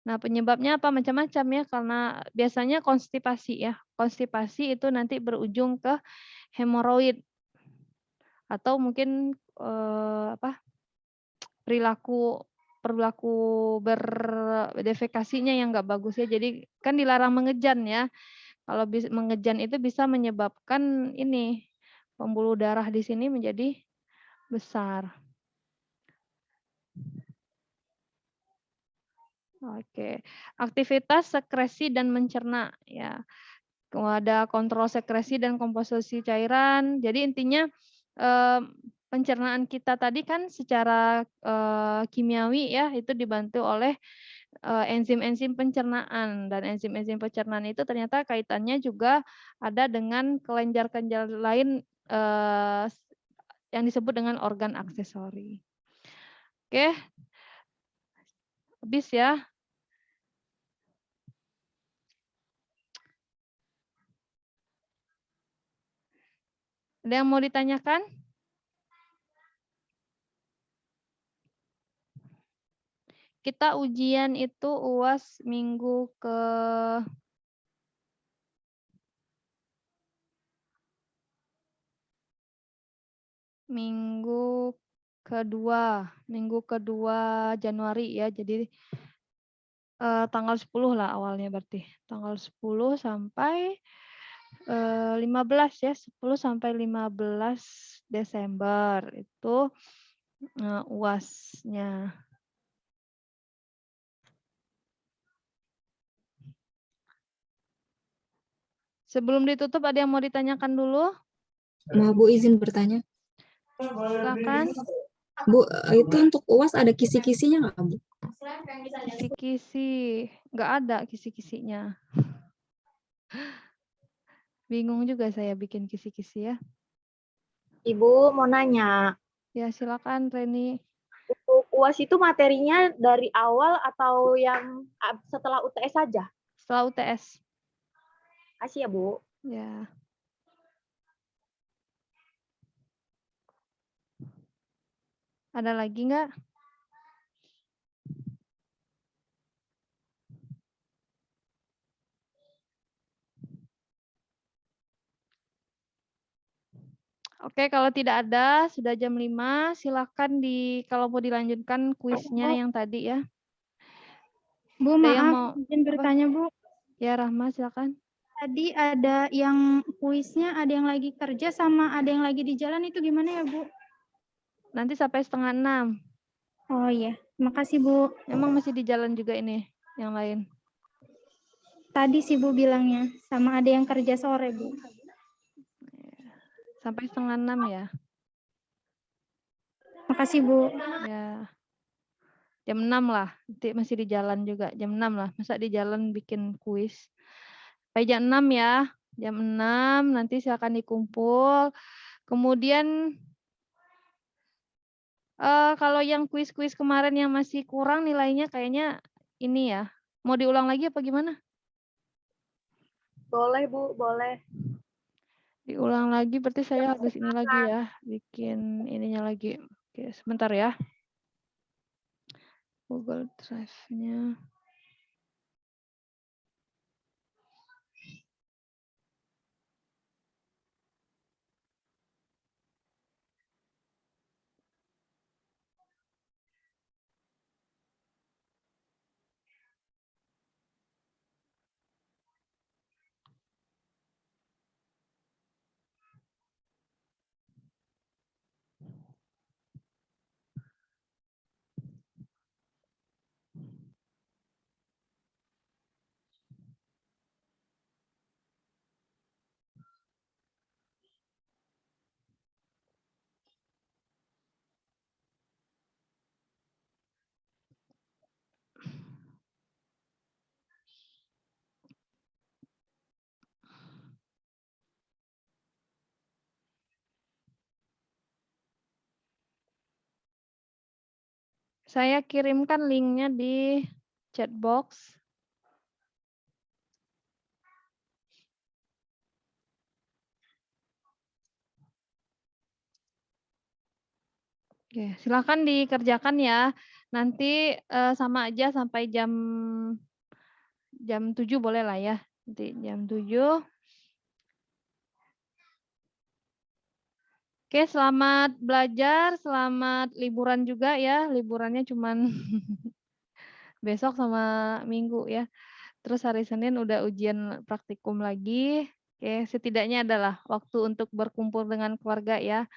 Nah, penyebabnya apa? Macam-macam ya, karena biasanya konstipasi ya. Konstipasi itu nanti berujung ke hemoroid atau mungkin perilaku berdefekasinya yang nggak bagus ya. Jadi kan dilarang mengejan ya. Kalau mengejan itu bisa menyebabkan ini pembuluh darah di sini menjadi besar. Oke, aktivitas sekresi dan mencerna ya. Ada kontrol sekresi dan komposisi cairan. Jadi intinya pencernaan kita tadi kan secara kimiawi ya itu dibantu oleh enzim-enzim pencernaan, dan enzim-enzim pencernaan itu ternyata kaitannya juga ada dengan kelenjar-kelenjar lain yang disebut dengan organ aksesori. Oke, habis ya. Ada yang mau ditanyakan? Kita ujian itu UAS minggu kedua Januari ya. Jadi tanggal 10 lah awalnya berarti. Tanggal 10 sampai 15 ya, 10 sampai 15 Desember itu UAS-nya. Sebelum ditutup ada yang mau ditanyakan dulu? Mau Bu izin bertanya? Silakan. Bu, itu untuk UAS ada kisi-kisinya nggak, Bu? Kisi-kisi, nggak ada kisi-kisinya. Bingung juga saya bikin kisi-kisi ya. Ibu mau nanya, Ya silakan Reni. untuk UAS itu materinya dari awal atau yang setelah UTS saja? Setelah UTS. Kasih ya Bu. Ya. Ada lagi nggak? Oke, kalau tidak ada, sudah jam 5, silakan kalau mau dilanjutkan kuisnya yang tadi ya. Bu, Ada yang maaf, mau izin bertanya, Bu. Ya, Rahma, silakan. Tadi ada yang kuisnya, ada yang lagi kerja sama ada yang lagi di jalan, itu gimana ya, Bu? Nanti sampai 5:30. Oh iya, makasih, Bu. Emang masih di jalan juga ini, yang lain. Tadi sih Bu bilangnya, sama ada yang kerja sore, Bu. Sampai 5:30 ya. Makasih, Bu. Ya. Jam 6 lah, nanti masih di jalan juga. Jam 6 lah, masa di jalan bikin kuis. Sampai jam 6 ya. Jam 6 nanti silakan dikumpul. Kemudian kalau yang kuis-kuis kemarin yang masih kurang nilainya kayaknya ini ya. Mau diulang lagi apa gimana? Boleh Bu, boleh. Diulang lagi berarti saya harus ini lagi ya. Bikin ininya lagi. Oke, sebentar ya. Google Drive-nya. Saya kirimkan linknya di chat box. Oke, silakan dikerjakan ya. Nanti sama aja sampai jam 7 boleh lah ya. Nanti jam 7. Oke, selamat belajar, selamat liburan juga ya. Liburannya cuman besok sama Minggu ya. Terus hari Senin udah ujian praktikum lagi. Oke, setidaknya adalah waktu untuk berkumpul dengan keluarga ya.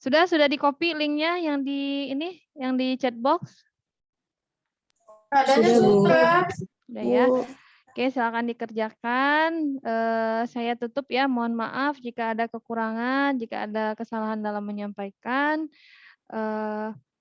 Sudah di-copy linknya yang di ini, yang di chat box? Sudah, Bu. Sudah ya. Oke, silakan dikerjakan. Saya tutup ya. Mohon maaf jika ada kekurangan, jika ada kesalahan dalam menyampaikan.